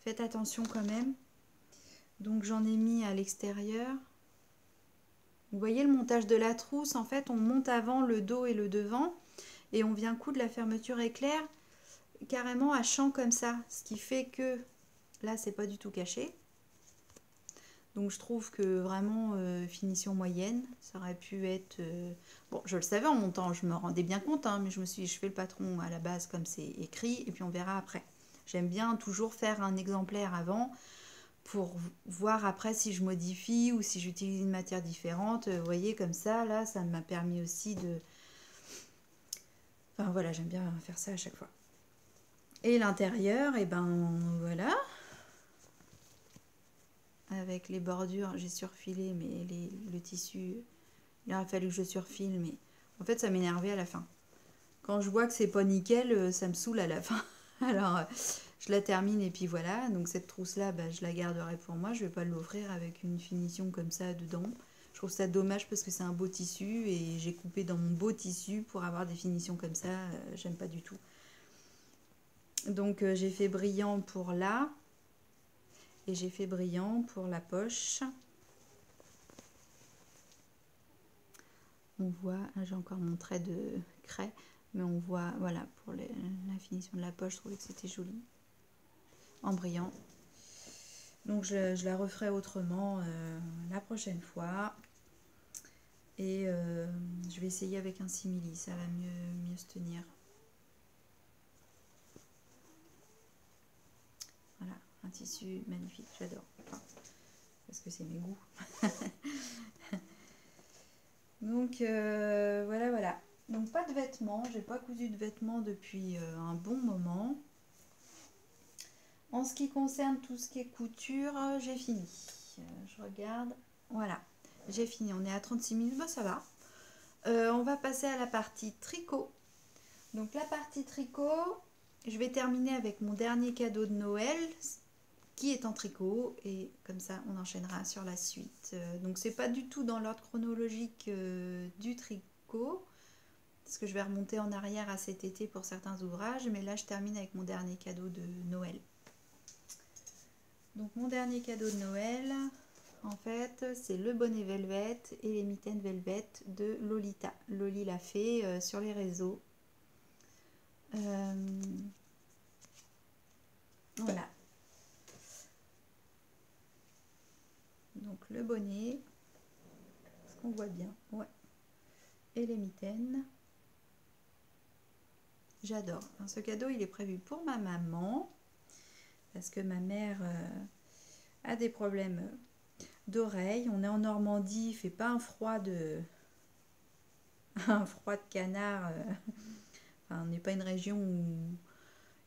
quand même. Donc j'en ai mis à l'extérieur. Vous voyez le montage de la trousse, en fait on monte avant le dos et le devant et on vient coudre la fermeture éclair carrément à champ comme ça, ce qui fait que là c'est pas du tout caché. Donc je trouve que vraiment finition moyenne, ça aurait pu être... Bon, je le savais en montant, je me rendais bien compte, hein, mais je me suis dit, je fais le patron à la base comme c'est écrit, et puis on verra après. J'aime bien toujours faire un exemplaire avant, pour voir après si je modifie ou si j'utilise une matière différente. Vous voyez, comme ça, là, ça m'a permis aussi de... Enfin voilà, j'aime bien faire ça à chaque fois. Et l'intérieur, et ben voilà. Avec les bordures, j'ai surfilé, mais le tissu, il aurait fallu que je surfile, mais en fait ça m'énervait à la fin. Quand je vois que c'est pas nickel, ça me saoule à la fin. Alors je la termine et puis voilà. Donc cette trousse là, bah, je la garderai pour moi, je vais pas l'offrir avec une finition comme ça dedans. Je trouve ça dommage parce que c'est un beau tissu et j'ai coupé dans mon beau tissu pour avoir des finitions comme ça, j'aime pas du tout. Donc j'ai fait brillant pour là. Et j'ai fait brillant pour la poche. On voit, là j'ai encore mon trait de craie, mais on voit, voilà, pour la finition de la poche, je trouvais que c'était joli. En brillant. Donc je la referai autrement la prochaine fois. Et je vais essayer avec un simili, ça va mieux se tenir. Voilà, un tissu magnifique, j'adore. Enfin, parce que c'est mes goûts. Donc voilà. Donc pas de vêtements, j'ai pas cousu de vêtements depuis un bon moment. En ce qui concerne tout ce qui est couture, j'ai fini. Je regarde, voilà, j'ai fini. On est à 36 minutes, bah, ça va. On va passer à la partie tricot. Donc la partie tricot, je vais terminer avec mon dernier cadeau de Noël qui est en tricot et comme ça on enchaînera sur la suite. Donc c'est pas du tout dans l'ordre chronologique du tricot parce que je vais remonter en arrière à cet été pour certains ouvrages, mais là je termine avec mon dernier cadeau de Noël. Donc mon dernier cadeau de Noël, en fait, c'est le bonnet velvet et les mitaines velvet de Lolita. Loli l'a fait sur les réseaux. Voilà. Donc le bonnet, est-ce qu'on voit bien? Ouais. Et les mitaines. J'adore. Ce cadeau, il est prévu pour ma maman. Parce que ma mère a des problèmes d'oreilles. On est en Normandie, il fait pas un froid de canard. Enfin, on n'est pas une région où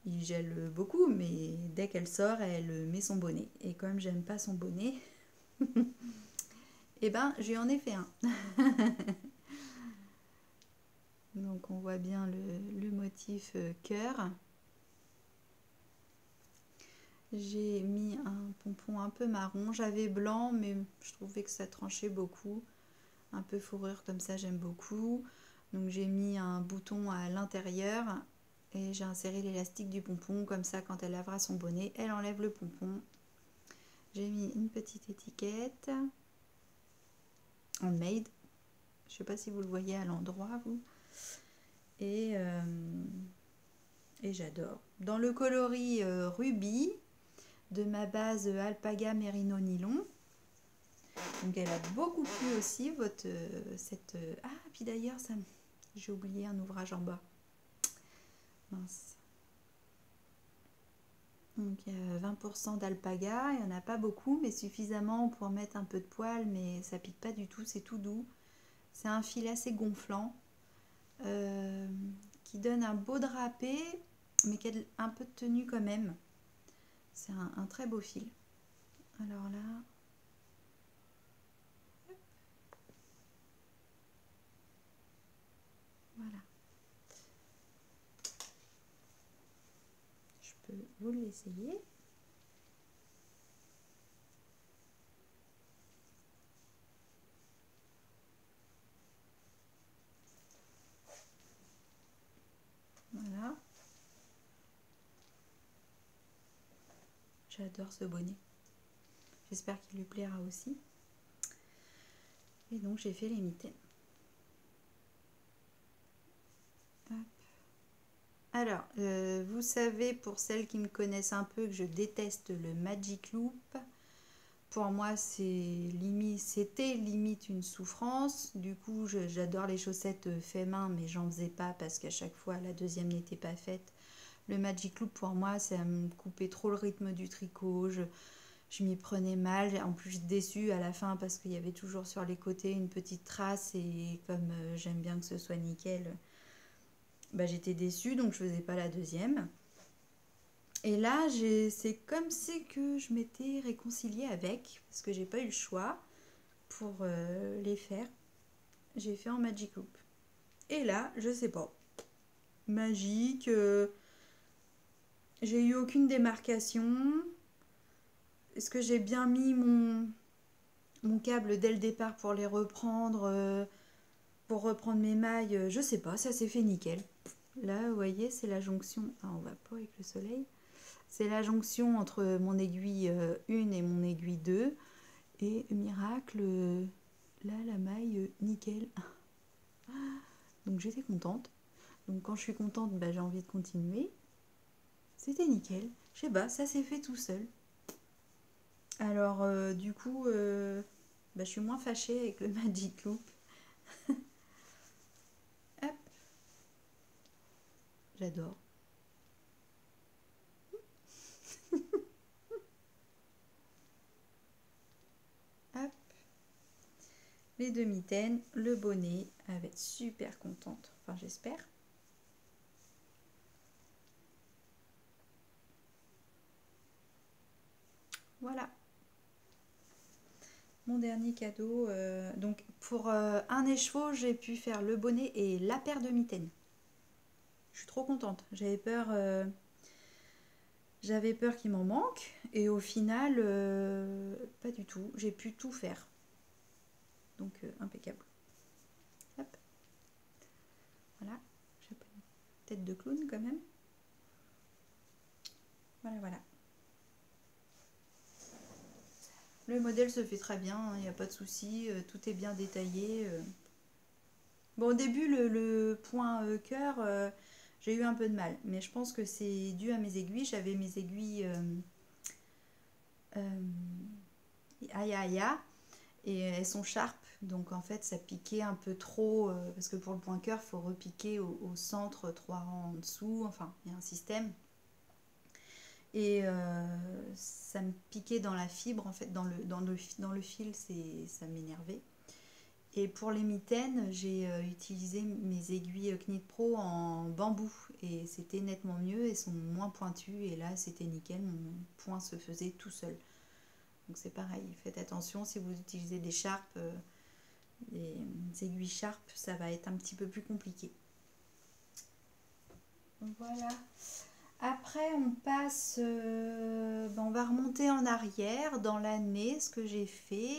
il gèle beaucoup, mais dès qu'elle sort, elle met son bonnet. Et comme j'aime pas son bonnet, et ben j'en ai fait un. Donc on voit bien le motif cœur. J'ai mis un pompon un peu marron. J'avais blanc, mais je trouvais que ça tranchait beaucoup. Un peu fourrure comme ça, j'aime beaucoup. Donc j'ai mis un bouton à l'intérieur et j'ai inséré l'élastique du pompon. Comme ça, quand elle lavera son bonnet, elle enlève le pompon. J'ai mis une petite étiquette. Handmade. Je ne sais pas si vous le voyez à l'endroit, vous. Et j'adore. Dans le coloris rubis de ma base Alpaga Merino Nylon. Donc elle a beaucoup plu aussi, cette... Ah, puis d'ailleurs, j'ai oublié un ouvrage en bas. Mince. Donc 20% d'alpaga, il n'y en a pas beaucoup, mais suffisamment pour mettre un peu de poil, mais ça pique pas du tout, c'est tout doux. C'est un fil assez gonflant, qui donne un beau drapé, mais qui a un peu de tenue quand même. C'est un très beau fil. Alors là... Voilà. Je peux vous l'essayer. Voilà. J'adore ce bonnet. J'espère qu'il lui plaira aussi. Et donc j'ai fait les mitaines. Hop. Alors, vous savez, pour celles qui me connaissent un peu, que je déteste le Magic Loop. Pour moi, c'était limite une souffrance. Du coup, j'adore les chaussettes fait main, mais j'en faisais pas parce qu'à chaque fois, la deuxième n'était pas faite. Le Magic Loop, pour moi, ça me coupait trop le rythme du tricot. Je m'y prenais mal. En plus, j'étais déçue à la fin parce qu'il y avait toujours sur les côtés une petite trace. Et comme j'aime bien que ce soit nickel, bah, j'étais déçue, donc je faisais pas la deuxième. Et là, c'est comme si que je m'étais réconciliée avec, parce que j'ai pas eu le choix pour les faire. J'ai fait en Magic Loop. Et là, je sais pas. Magique. J'ai eu aucune démarcation. Est-ce que j'ai bien mis mon câble dès le départ pour les reprendre, pour reprendre mes mailles? Je sais pas, ça s'est fait nickel. Là, vous voyez, c'est la jonction. Ah, on va pas avec le soleil. C'est la jonction entre mon aiguille 1 et mon aiguille 2. Et miracle, là, la maille, nickel. Donc j'étais contente. Donc quand je suis contente, bah, j'ai envie de continuer. C'était nickel. Je sais pas, ça s'est fait tout seul. Alors du coup, bah, je suis moins fâchée avec le Magic Loop. Hop. J'adore. Hop. Les demi-taines, le bonnet. Elle va être super contente. Enfin, j'espère. Voilà. Mon dernier cadeau. Donc, pour un écheveau, j'ai pu faire le bonnet et la paire de mitaines. Je suis trop contente. J'avais peur qu'il m'en manque. Et au final, pas du tout. J'ai pu tout faire. Donc, impeccable. Hop. Voilà. J'ai pas une tête de clown quand même. Voilà, voilà. Le modèle se fait très bien, il n'y a pas de souci, tout est bien détaillé. Bon, au début, le point cœur, j'ai eu un peu de mal, mais je pense que c'est dû à mes aiguilles. J'avais mes aiguilles Aya, et elles sont sharp, donc en fait ça piquait un peu trop, parce que pour le point cœur, il faut repiquer au centre, 3 rangs en dessous, enfin, il y a un système. Et ça me piquait dans la fibre, en fait, dans le fil, ça m'énervait. Et pour les mitaines, j'ai utilisé mes aiguilles Knit Pro en bambou et c'était nettement mieux, elles sont moins pointues et là c'était nickel, mon point se faisait tout seul. Donc c'est pareil, faites attention si vous utilisez des sharps, des aiguilles sharp, ça va être un petit peu plus compliqué. Voilà. Après on passe, on va remonter en arrière dans l'année, ce que j'ai fait.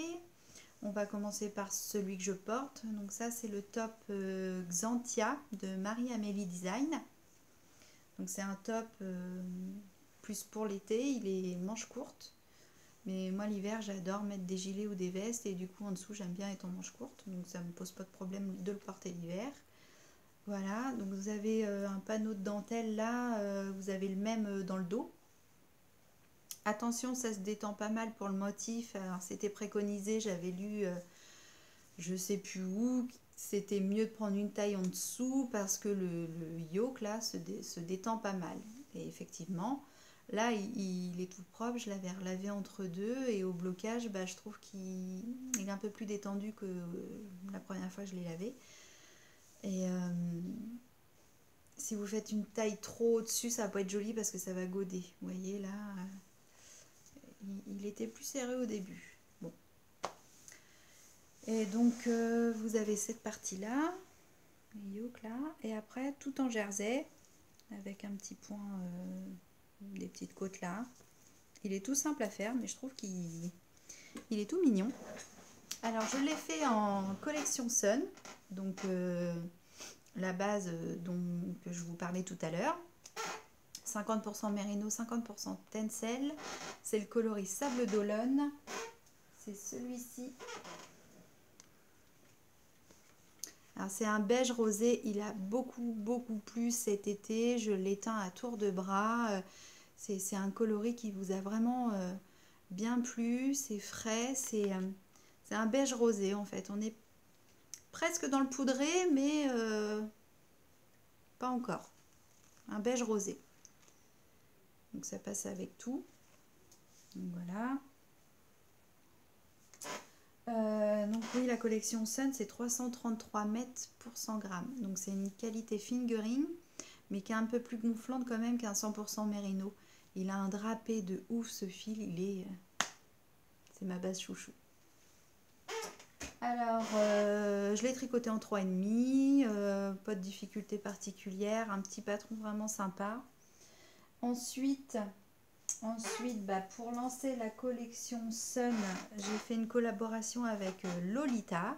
On va commencer par celui que je porte. Donc ça, c'est le top Xantia de Marie-Amélie Design. Donc c'est un top plus pour l'été. Il est manche courte. Mais moi, l'hiver, j'adore mettre des gilets ou des vestes. Et du coup, en dessous, j'aime bien être en manche courte. Donc ça ne me pose pas de problème de le porter l'hiver. Voilà. Donc vous avez un panneau de dentelle là. Vous avez le même dans le dos. Attention, ça se détend pas mal pour le motif. Alors c'était préconisé, j'avais lu je sais plus où, c'était mieux de prendre une taille en dessous parce que le yoke là se détend pas mal. Et effectivement, là il est tout propre, je l'avais relavé entre deux et au blocage, bah, je trouve qu'il est un peu plus détendu que la première fois que je l'ai lavé. Et si vous faites une taille trop au-dessus, ça va pas être joli parce que ça va goder. Vous voyez là, il était plus serré au début. Bon. Et donc vous avez cette partie là, le yoke là, et après tout en jersey avec un petit point, des petites côtes là. Il est tout simple à faire, mais je trouve qu'il est tout mignon. Alors je l'ai fait en collection Sun, donc la base que je vous parlais tout à l'heure. 50% mérino, 50% tencel. C'est le coloris sable d'Olonne. C'est celui-ci. Alors c'est un beige rosé, il a beaucoup plu cet été, je l'éteins à tour de bras. C'est un coloris qui vous a vraiment bien plu, c'est frais, c'est un beige rosé en fait. On est presque dans le poudré, mais pas encore. Un beige rosé. Donc ça passe avec tout. Donc voilà. Donc oui, la collection Sun, c'est 333 mètres pour 100 grammes. Donc c'est une qualité fingering, mais qui est un peu plus gonflante quand même qu'un 100% mérino. Il a un drapé de ouf ce fil, c'est ma base chouchou. Alors, je l'ai tricoté en 3,5, pas de difficulté particulière, un petit patron vraiment sympa. Ensuite, pour lancer la collection Sun, j'ai fait une collaboration avec Lolita,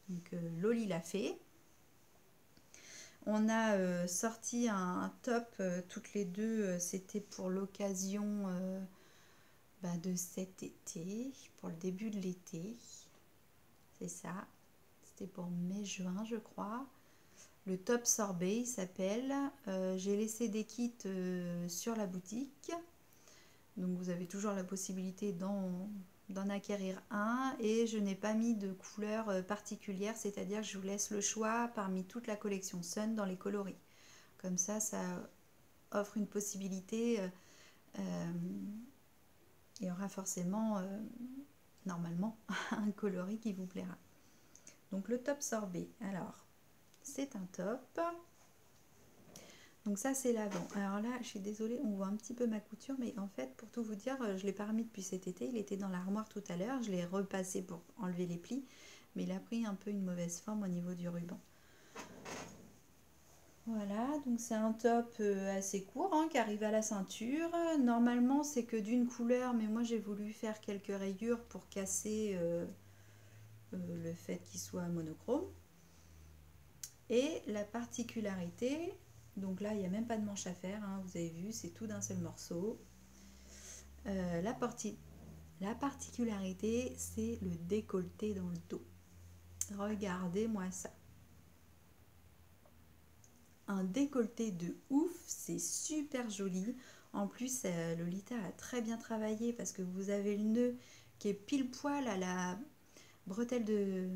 donc Loli l'a fait. On a sorti un top toutes les deux, c'était pour l'occasion de cet été, pour le début de l'été, c'est ça, c'était pour mai-juin je crois. Le top sorbet il s'appelle, j'ai laissé des kits sur la boutique. Donc vous avez toujours la possibilité d'en acquérir un et je n'ai pas mis de couleur particulière, c'est-à-dire que je vous laisse le choix parmi toute la collection Sun dans les coloris. Comme ça offre une possibilité. Il y aura forcément, normalement, un coloris qui vous plaira. Donc le top sorbet, alors c'est un top. Donc ça c'est l'avant. Alors là je suis désolée, on voit un petit peu ma couture, mais en fait pour tout vous dire, je ne l'ai pas remis depuis cet été, il était dans l'armoire tout à l'heure, je l'ai repassé pour enlever les plis, mais il a pris un peu une mauvaise forme au niveau du ruban. Voilà, donc c'est un top assez court hein, qui arrive à la ceinture. Normalement c'est que d'une couleur, mais moi j'ai voulu faire quelques rayures pour casser le fait qu'il soit monochrome. Et la particularité, donc là il n'y a même pas de manche à faire, hein, vous avez vu, c'est tout d'un seul morceau. La particularité, c'est le décolleté dans le dos. Regardez-moi ça. Un décolleté de ouf, c'est super joli. En plus, Lolita a très bien travaillé parce que vous avez le nœud qui est pile poil à la bretelle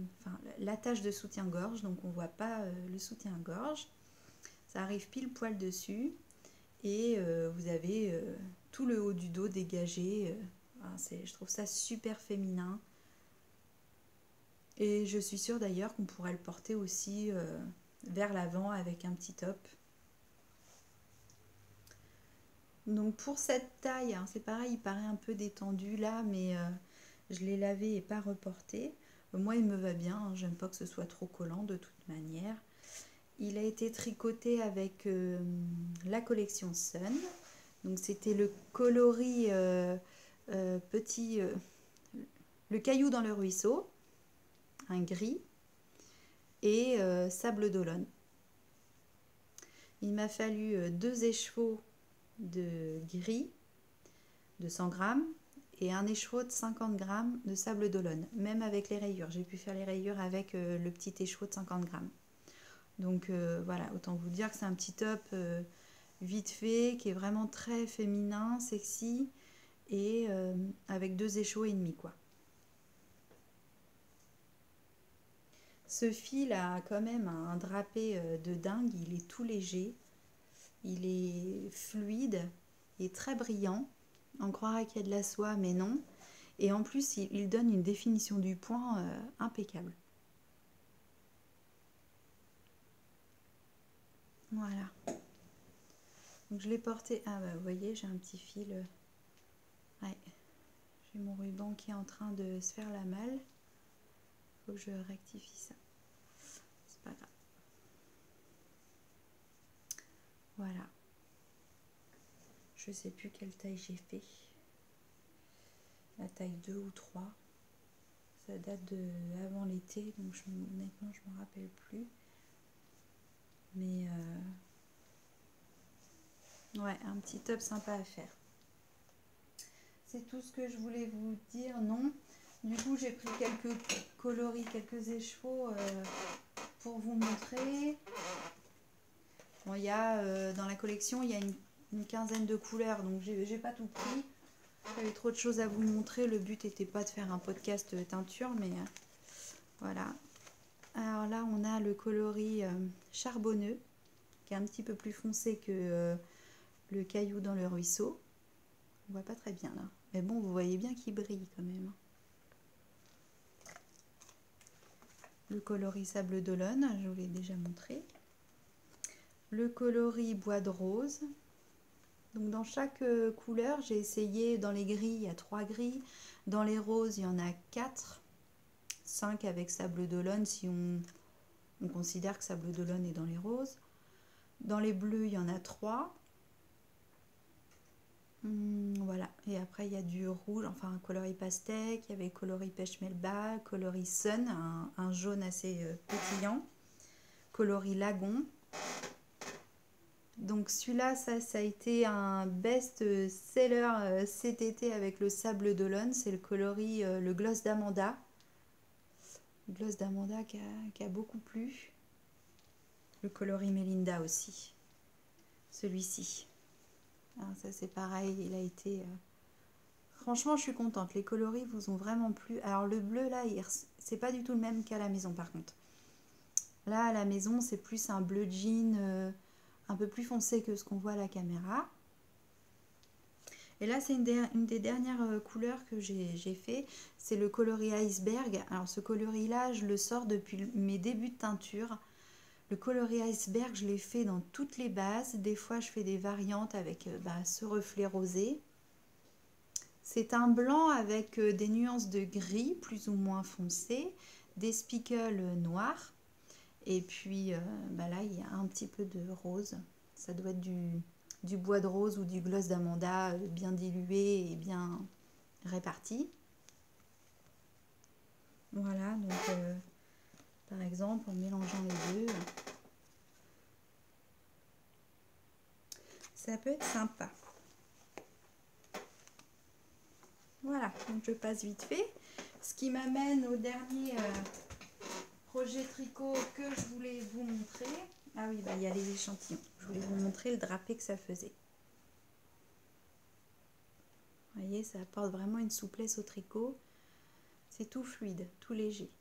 l'attache de soutien-gorge, donc on ne voit pas le soutien-gorge. Ça arrive pile poil dessus et vous avez tout le haut du dos dégagé. Je trouve ça super féminin. Et je suis sûre d'ailleurs qu'on pourrait le porter aussi vers l'avant avec un petit top. Donc pour cette taille, hein, c'est pareil, il paraît un peu détendu là, mais je l'ai lavé et pas reporté. Moi il me va bien, hein, j'aime pas que ce soit trop collant de toute manière. Il a été tricoté avec la collection Sun. Donc c'était le coloris le caillou dans le ruisseau, un gris, et sable d'Olonne. Il m'a fallu 2 écheveaux de gris de 100 grammes et un écheveau de 50 grammes de sable d'Olonne, même avec les rayures. J'ai pu faire les rayures avec le petit écheveau de 50 grammes. Donc voilà, autant vous dire que c'est un petit top vite fait, qui est vraiment très féminin, sexy, et avec 2 écheveaux et demi quoi. Ce fil a quand même un drapé de dingue, il est tout léger, il est fluide et très brillant. On croirait qu'il y a de la soie, mais non. Et en plus, il donne une définition du point impeccable. Voilà. Donc je l'ai porté. Ah bah vous voyez, j'ai un petit fil. Ouais. J'ai mon ruban qui est en train de se faire la malle. Faut que je rectifie ça. C'est pas grave. Voilà. Je sais plus quelle taille j'ai fait. La taille 2 ou 3. Ça date de avant l'été, donc honnêtement je me rappelle plus. Mais ouais, un petit top sympa à faire. C'est tout ce que je voulais vous dire, non. Du coup j'ai pris quelques coloris, quelques écheveaux pour vous montrer, bon, il y a dans la collection, il y a une quinzaine de couleurs, donc j'ai pas tout pris. J'avais trop de choses à vous montrer. Le but n'était pas de faire un podcast teinture, mais voilà. Alors là, on a le coloris charbonneux, qui est un petit peu plus foncé que le caillou dans le ruisseau. On voit pas très bien là. Mais bon, vous voyez bien qu'il brille quand même. Le coloris sable d'Olonne, je vous l'ai déjà montré. Le coloris bois de rose. Donc dans chaque couleur, j'ai essayé, dans les gris, il y a 3 gris. Dans les roses, il y en a 4. 5 avec sable d'Olonne, si on considère que sable d'Olonne est dans les roses. Dans les bleus, il y en a 3. Voilà, et après il y a du rouge, enfin un coloris pastèque, il y avait le coloris pêche melba, coloris sun, un jaune assez pétillant, coloris lagon. Donc celui-là, ça a été un best-seller cet été avec le sable d'Olonne, c'est le coloris, le gloss d'Amanda. Le gloss d'Amanda qui a beaucoup plu. Le coloris Melinda aussi, celui-ci. Alors ça c'est pareil, il a été... Franchement, je suis contente. Les coloris vous ont vraiment plu. Alors le bleu là, c'est pas du tout le même qu'à la maison par contre. Là à la maison, c'est plus un bleu jean un peu plus foncé que ce qu'on voit à la caméra. Et là, c'est une des dernières couleurs que j'ai fait. C'est le coloris iceberg. Alors ce coloris là, je le sors depuis mes débuts de teinture. Le coloris iceberg, je l'ai fait dans toutes les bases. Des fois, je fais des variantes avec ce reflet rosé. C'est un blanc avec des nuances de gris plus ou moins foncé, des spicules noirs. Et puis là, il y a un petit peu de rose. Ça doit être du bois de rose ou du gloss d'Amanda bien dilué et bien réparti. Voilà, donc par exemple, en mélangeant les deux, ça peut être sympa. Voilà, donc je passe vite fait. Ce qui m'amène au dernier projet tricot que je voulais vous montrer. Ah oui, il y a les échantillons. Je voulais vous montrer le drapé que ça faisait. Vous voyez, ça apporte vraiment une souplesse au tricot. C'est tout fluide, tout léger.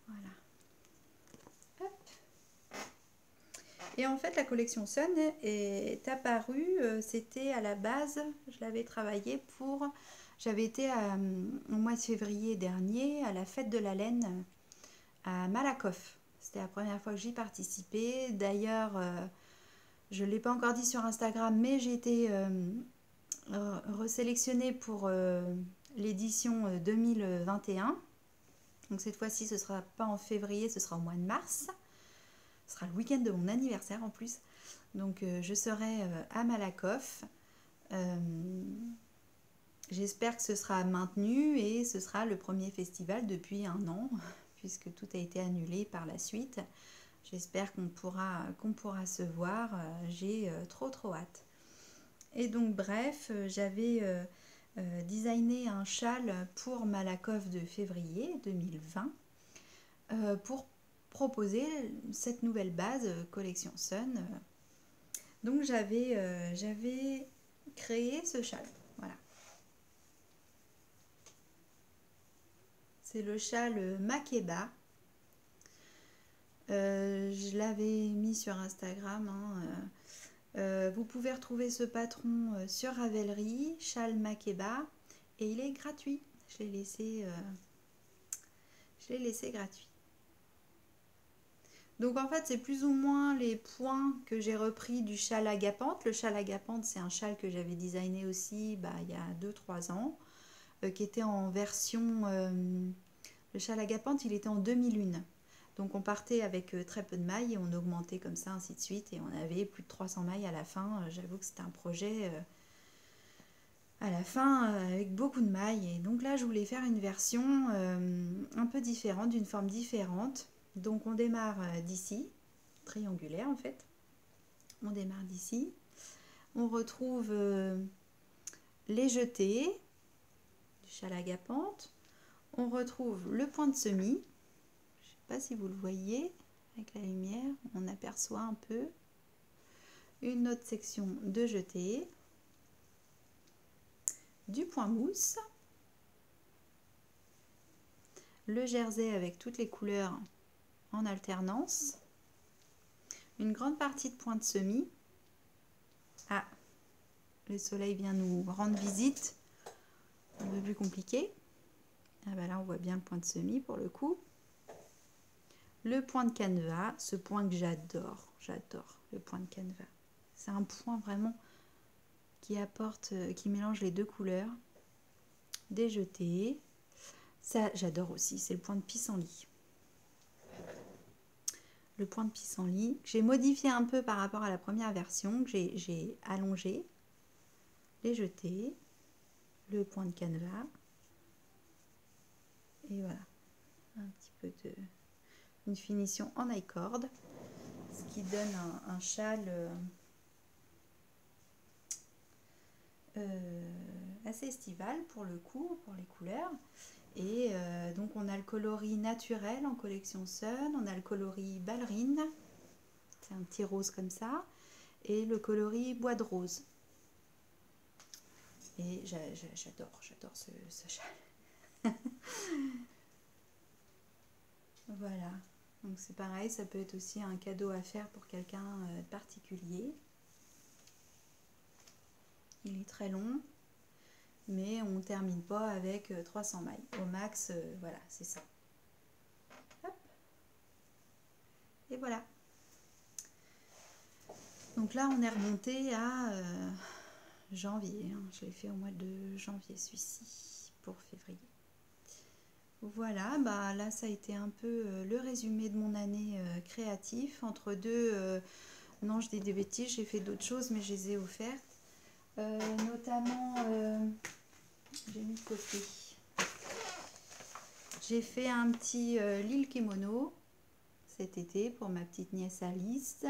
Voilà. Hop. Et en fait, la collection Sun est apparue, c'était à la base, je l'avais travaillé pour... J'avais été au mois de février dernier à la fête de la laine à Malakoff. C'était la première fois que j'y participais. D'ailleurs, je ne l'ai pas encore dit sur Instagram, mais j'ai été resélectionnée pour l'édition 2021. Donc cette fois-ci, ce ne sera pas en février, ce sera au mois de mars. Ce sera le week-end de mon anniversaire en plus. Donc je serai à Malakoff. J'espère que ce sera maintenu et ce sera le premier festival depuis 1 an, puisque tout a été annulé par la suite. J'espère qu'on pourra se voir. J'ai trop hâte. Et donc bref, j'avais designé un châle pour Malakoff de février 2020 pour proposer cette nouvelle base collection Sun. Donc j'avais créé ce châle. Voilà. C'est le châle Makeba. Je l'avais mis sur Instagram. Vous pouvez retrouver ce patron sur Ravelry, châle Makeba, et il est gratuit. Je l'ai laissé gratuit. Donc en fait, c'est plus ou moins les points que j'ai repris du châle Agapante. Le châle Agapante, c'est un châle que j'avais designé aussi il y a 2-3 ans, qui était en version... le châle Agapante, il était en 2001. Donc on partait avec très peu de mailles et on augmentait comme ça, ainsi de suite. Et on avait plus de 300 mailles à la fin. J'avoue que c'était un projet à la fin avec beaucoup de mailles. Et donc là, je voulais faire une version un peu différente, d'une forme différente. Donc on démarre d'ici, triangulaire en fait. On démarre d'ici. On retrouve les jetés du châle Agapante. On retrouve le point de semis. pas si vous le voyez avec la lumière, on aperçoit un peu une autre section de jeté, du point mousse, le jersey avec toutes les couleurs en alternance, une grande partie de point de semis. Ah, le soleil vient nous rendre visite, un peu plus compliqué. Ah bah là on voit bien le point de semis pour le coup. Le point de canevas, ce point que j'adore le point de canevas. C'est un point vraiment qui apporte, qui mélange les deux couleurs. Des jetés. Ça j'adore aussi, c'est le point de pissenlit. Le point de pissenlit, que j'ai modifié un peu par rapport à la première version, que j'ai allongé. Les jetés. Le point de canevas. Et voilà. Un petit peu de... une finition en I-cord, ce qui donne un châle assez estival pour le coup, pour les couleurs. Et donc on a le coloris naturel en collection Sun, on a le coloris ballerine, c'est un petit rose comme ça, et le coloris bois de rose. Et j'adore ce châle. Voilà. Donc c'est pareil, ça peut être aussi un cadeau à faire pour quelqu'un de particulier. Il est très long, mais on ne termine pas avec 300 mailles. Au max, voilà, c'est ça. Hop. Et voilà. Donc là, on est remonté à janvier. Hein. Je l'ai fait au mois de janvier, celui-ci, pour février. Voilà, bah là ça a été un peu le résumé de mon année créatif. Entre deux, non je dis des bêtises, j'ai fait d'autres choses mais je les ai offertes. Notamment, j'ai mis de côté. J'ai fait un petit Lille Kimono cet été pour ma petite nièce Alice.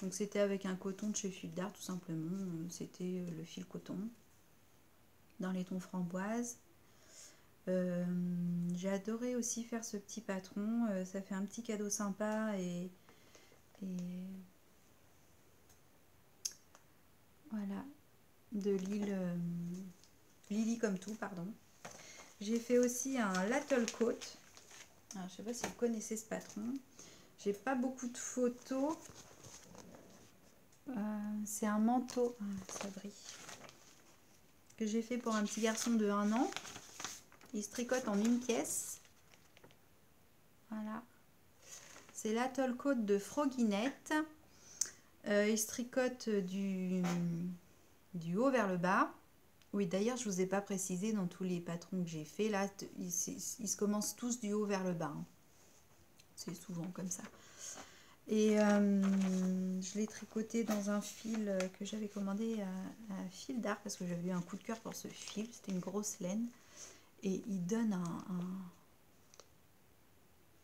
Donc c'était avec un coton de chez Fil d'Art tout simplement. C'était le fil coton dans les tons framboise. J'ai adoré aussi faire ce petit patron, ça fait un petit cadeau sympa et voilà, de l'île Lily comme tout, pardon. J'ai fait aussi un Lattle Coat. Alors, je sais pas si vous connaissez ce patron. J'ai pas beaucoup de photos. C'est un manteau, ça brille, que j'ai fait pour un petit garçon de 1 an. Il se tricote en une pièce. Voilà. C'est l'Atoll Coat de Froginette. Il se tricote du haut vers le bas. Oui, d'ailleurs, je ne vous ai pas précisé dans tous les patrons que j'ai fait. Là, ils se commencent tous du haut vers le bas. Hein. C'est souvent comme ça. Et je l'ai tricoté dans un fil que j'avais commandé à Fil d'Art parce que j'avais eu un coup de cœur pour ce fil. C'était une grosse laine. Et il donne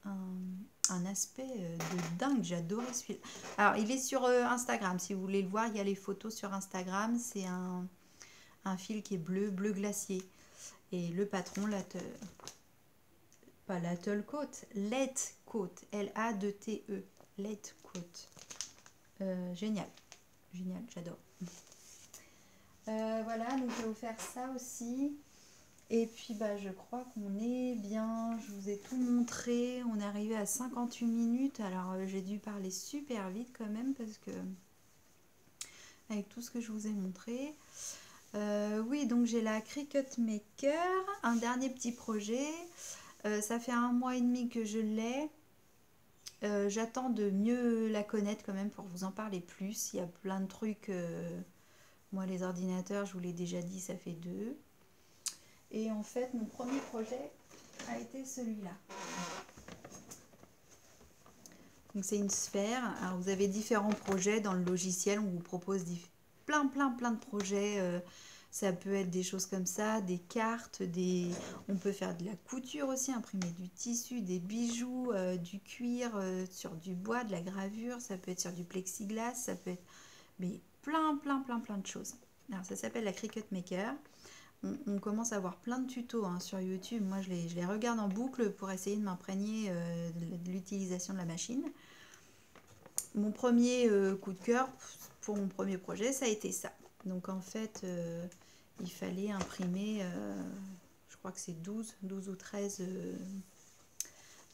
un aspect de dingue. J'ai adoré ce fil. Alors, il est sur Instagram. Si vous voulez le voir, il y a les photos sur Instagram. C'est un fil qui est bleu glacier. Et le patron, pas l'Atoll Coat, Let Coat, L-A-2-T-E, Let Coat. Génial, j'adore. Voilà, donc je vais vous faire ça aussi. Et puis bah, je crois qu'on est bien, je vous ai tout montré, on est arrivé à 58 minutes, alors j'ai dû parler super vite quand même parce que avec tout ce que je vous ai montré. Oui, donc j'ai la Cricut Maker, un dernier petit projet, ça fait 1 mois et demi que je l'ai. J'attends de mieux la connaître quand même pour vous en parler plus, il y a plein de trucs, moi les ordinateurs je vous l'ai déjà dit, ça fait 2. Et en fait, mon premier projet a été celui-là. Donc c'est une sphère. Alors vous avez différents projets dans le logiciel. On vous propose plein de projets. Ça peut être des choses comme ça, des cartes, on peut faire de la couture aussi, imprimer du tissu, des bijoux, du cuir, sur du bois, de la gravure. Ça peut être sur du plexiglas, ça peut être mais plein de choses. Alors ça s'appelle la Cricut Maker. on commence à voir plein de tutos hein, sur YouTube. Moi, je les regarde en boucle pour essayer de m'imprégner de l'utilisation de la machine. Mon premier coup de cœur pour mon premier projet, ça a été ça. Donc en fait, il fallait imprimer, je crois que c'est 12 ou 13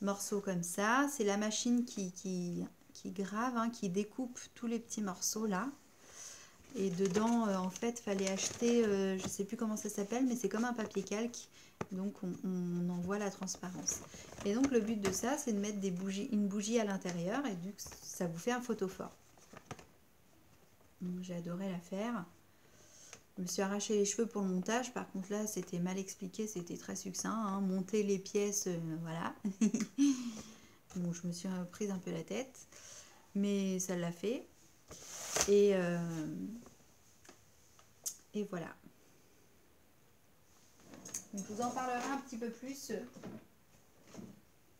morceaux comme ça. C'est la machine qui grave, hein, qui découpe tous les petits morceaux là. Et dedans, en fait, fallait acheter, je sais plus comment ça s'appelle, mais c'est comme un papier calque. Donc on en voit la transparence. Et donc le but de ça, c'est de mettre une bougie à l'intérieur et du coup, ça vous fait un photophore. J'ai adoré la faire. Je me suis arraché les cheveux pour le montage. Par contre là, c'était mal expliqué, c'était très succinct. Hein. Monter les pièces, voilà. Bon, je me suis prise un peu la tête, mais ça l'a fait. Et voilà. Donc, je vous en parlerai un petit peu plus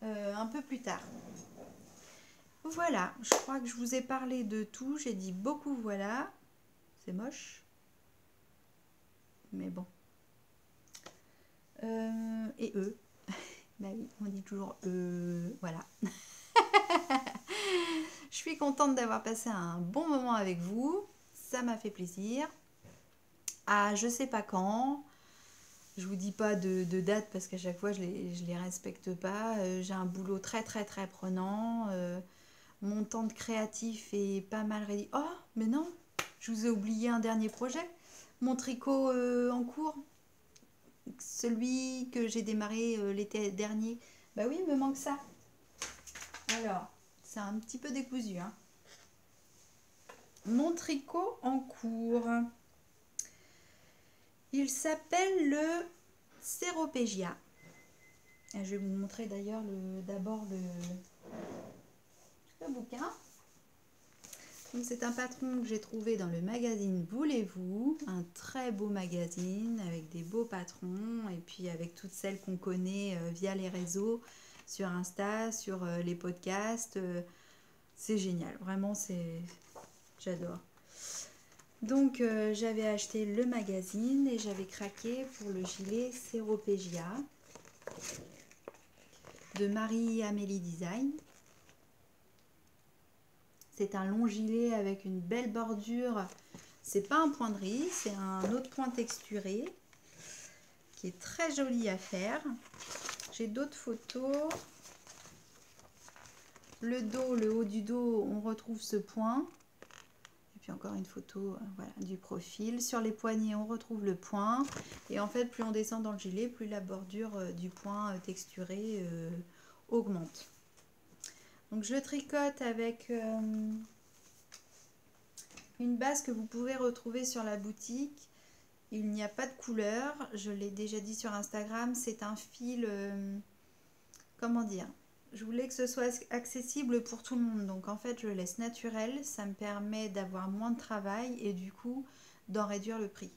un peu plus tard. Voilà, je crois que je vous ai parlé de tout. J'ai dit beaucoup voilà. C'est moche. Mais bon. Et eux. Bah oui, on dit toujours voilà. Je suis contente d'avoir passé un bon moment avec vous. Ça m'a fait plaisir. Ah, je sais pas quand. Je vous dis pas de date parce qu'à chaque fois je les respecte pas. J'ai un boulot très prenant. Mon temps de créatif est pas mal réduit. Oh, mais non, je vous ai oublié un dernier projet. Mon tricot en cours. Celui que j'ai démarré l'été dernier. Bah oui, il me manque ça. Alors, c'est un petit peu décousu. Hein. Mon tricot en cours. Il s'appelle le Ceropégia. Je vais vous montrer d'ailleurs d'abord le bouquin. C'est un patron que j'ai trouvé dans le magazine Voulez-vous, un très beau magazine avec des beaux patrons et puis avec toutes celles qu'on connaît via les réseaux, sur Insta, sur les podcasts. C'est génial, vraiment j'adore. Donc j'avais acheté le magazine et j'avais craqué pour le gilet Ceropégia de Marie-Amélie Design. C'est un long gilet avec une belle bordure. C'est pas un point de riz, c'est un autre point texturé qui est très joli à faire. J'ai d'autres photos. Le dos, le haut du dos, on retrouve ce point. Et puis encore une photo voilà, du profil. Sur les poignets, on retrouve le point. Et en fait, plus on descend dans le gilet, plus la bordure du point texturé augmente. Donc je tricote avec une base que vous pouvez retrouver sur la boutique. Il n'y a pas de couleur, je l'ai déjà dit sur Instagram, c'est un fil, comment dire, je voulais que ce soit accessible pour tout le monde. Donc en fait je le laisse naturel, ça me permet d'avoir moins de travail et du coup d'en réduire le prix.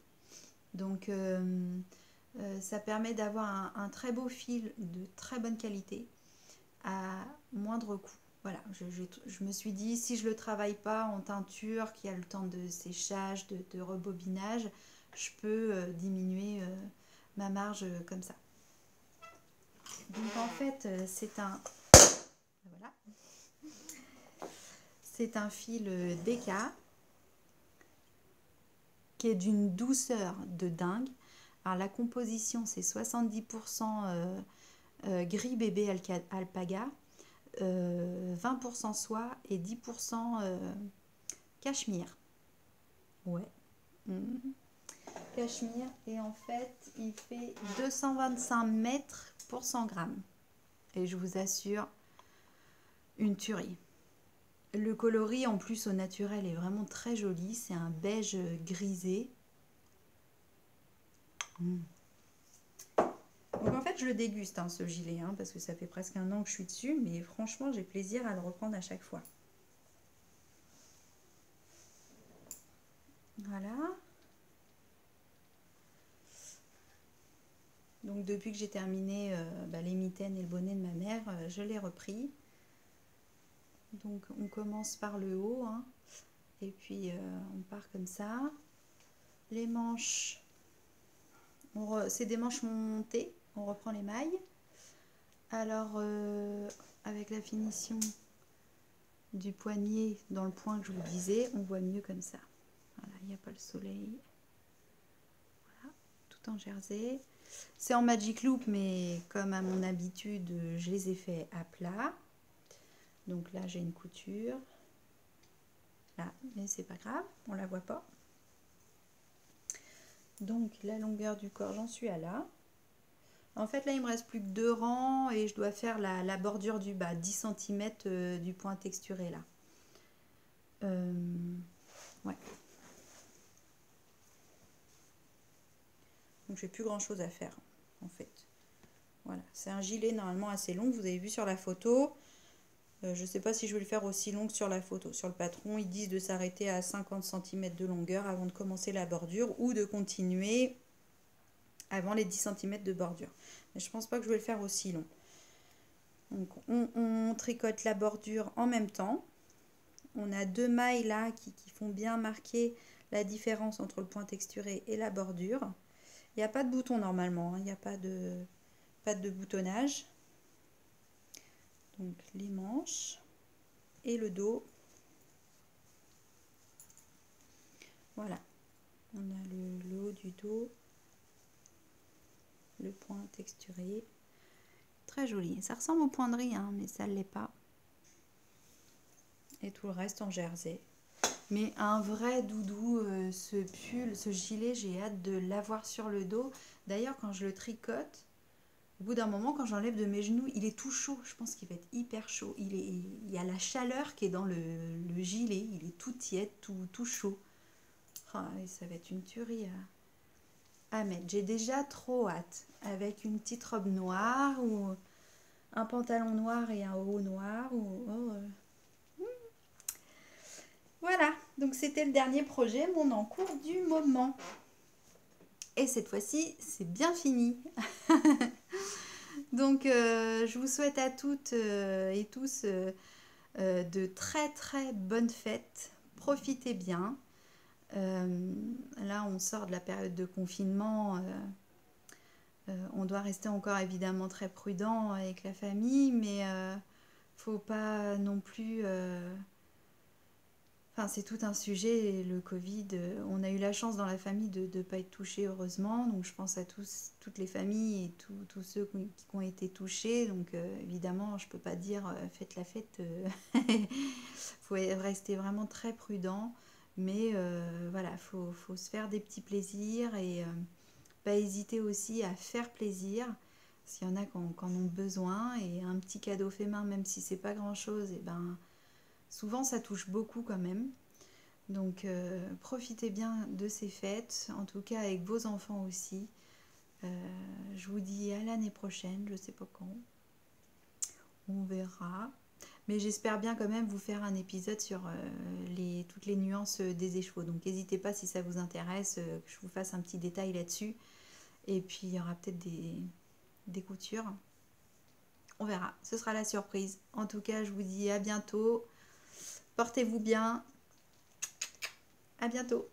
Donc ça permet d'avoir un très beau fil de très bonne qualité à moindre coût. Voilà, je me suis dit, si je ne le travaille pas en teinture, qui a le temps de séchage, de rebobinage, je peux diminuer ma marge comme ça. Donc en fait, voilà, c'est un fil DK qui est d'une douceur de dingue. Alors la composition, c'est 70% gris bébé alpaga, 20% soie et 10% cachemire. Ouais. Cachemire. Et en fait, il fait 225 mètres pour 100 grammes. Et je vous assure, une tuerie. Le coloris, en plus, au naturel, est vraiment très joli. C'est un beige grisé. Donc en fait, je le déguste, hein, ce gilet, hein, parce que ça fait presque un an que je suis dessus. Mais franchement, j'ai plaisir à le reprendre à chaque fois. Voilà. Donc depuis que j'ai terminé les mitaines et le bonnet de ma mère, je l'ai repris. Donc on commence par le haut, hein, et puis on part comme ça. Les manches, c'est des manches montées, on reprend les mailles. Alors, avec la finition du poignet dans le point que je vous disais, on voit mieux comme ça. Voilà, il n'y a pas le soleil. Voilà, tout en jersey. C'est en Magic Loop, mais comme à mon habitude, je les ai fait à plat. Donc là, j'ai une couture. Là, mais c'est pas grave, on la voit pas. Donc la longueur du corps, j'en suis à là. En fait, là, il me reste plus que 2 rangs et je dois faire la bordure du bas, 10 cm du point texturé là. Ouais. Donc j'ai plus grand chose à faire en fait. Voilà, c'est un gilet normalement assez long, vous avez vu sur la photo. Je ne sais pas si je vais le faire aussi long que sur la photo. Sur le patron, ils disent de s'arrêter à 50 cm de longueur avant de commencer la bordure ou de continuer avant les 10 cm de bordure. Mais je pense pas que je vais le faire aussi long. Donc on tricote la bordure en même temps. On a 2 mailles là qui font bien marquer la différence entre le point texturé et la bordure. Il n'y a pas de bouton normalement, hein. Il n'y a pas de boutonnage. Donc les manches et le dos. Voilà, on a le haut du dos, le point texturé. Très joli. Ça ressemble au point de riz, hein, mais ça ne l'est pas. Et tout le reste en jersey. Mais un vrai doudou, ce pull, ce gilet, j'ai hâte de l'avoir sur le dos. D'ailleurs, quand je le tricote, au bout d'un moment, quand j'enlève de mes genoux, il est tout chaud. Je pense qu'il va être hyper chaud. Il y a la chaleur qui est dans le gilet. Il est tout tiède, tout chaud. Ah, et ça va être une tuerie à mettre. J'ai déjà trop hâte. Avec une petite robe noire ou un pantalon noir et un haut noir. Voilà, donc c'était le dernier projet, mon en cours du moment. Et cette fois-ci, c'est bien fini. Donc, je vous souhaite à toutes et tous de très très bonnes fêtes. Profitez bien. Là, on sort de la période de confinement. On doit rester encore évidemment très prudent avec la famille, mais faut pas non plus... Enfin, c'est tout un sujet, le Covid. On a eu la chance dans la famille de ne pas être touchés, heureusement. Donc, je pense à toutes les familles et tous ceux qui ont été touchés. Donc, évidemment, je ne peux pas dire faites la fête. Il faut rester vraiment très prudent. Mais voilà, faut se faire des petits plaisirs et pas hésiter aussi à faire plaisir. S'il y en a qui en ont besoin. Et un petit cadeau fait main, même si c'est pas grand-chose, et ben... Souvent, ça touche beaucoup quand même. Donc, profitez bien de ces fêtes, en tout cas avec vos enfants aussi. Je vous dis à l'année prochaine, je ne sais pas quand. On verra. Mais j'espère bien quand même vous faire un épisode sur toutes les nuances des écheveaux. Donc, n'hésitez pas si ça vous intéresse, que je vous fasse un petit détail là-dessus. Et puis, il y aura peut-être des coutures. On verra, ce sera la surprise. En tout cas, je vous dis à bientôt. Portez-vous bien. À bientôt.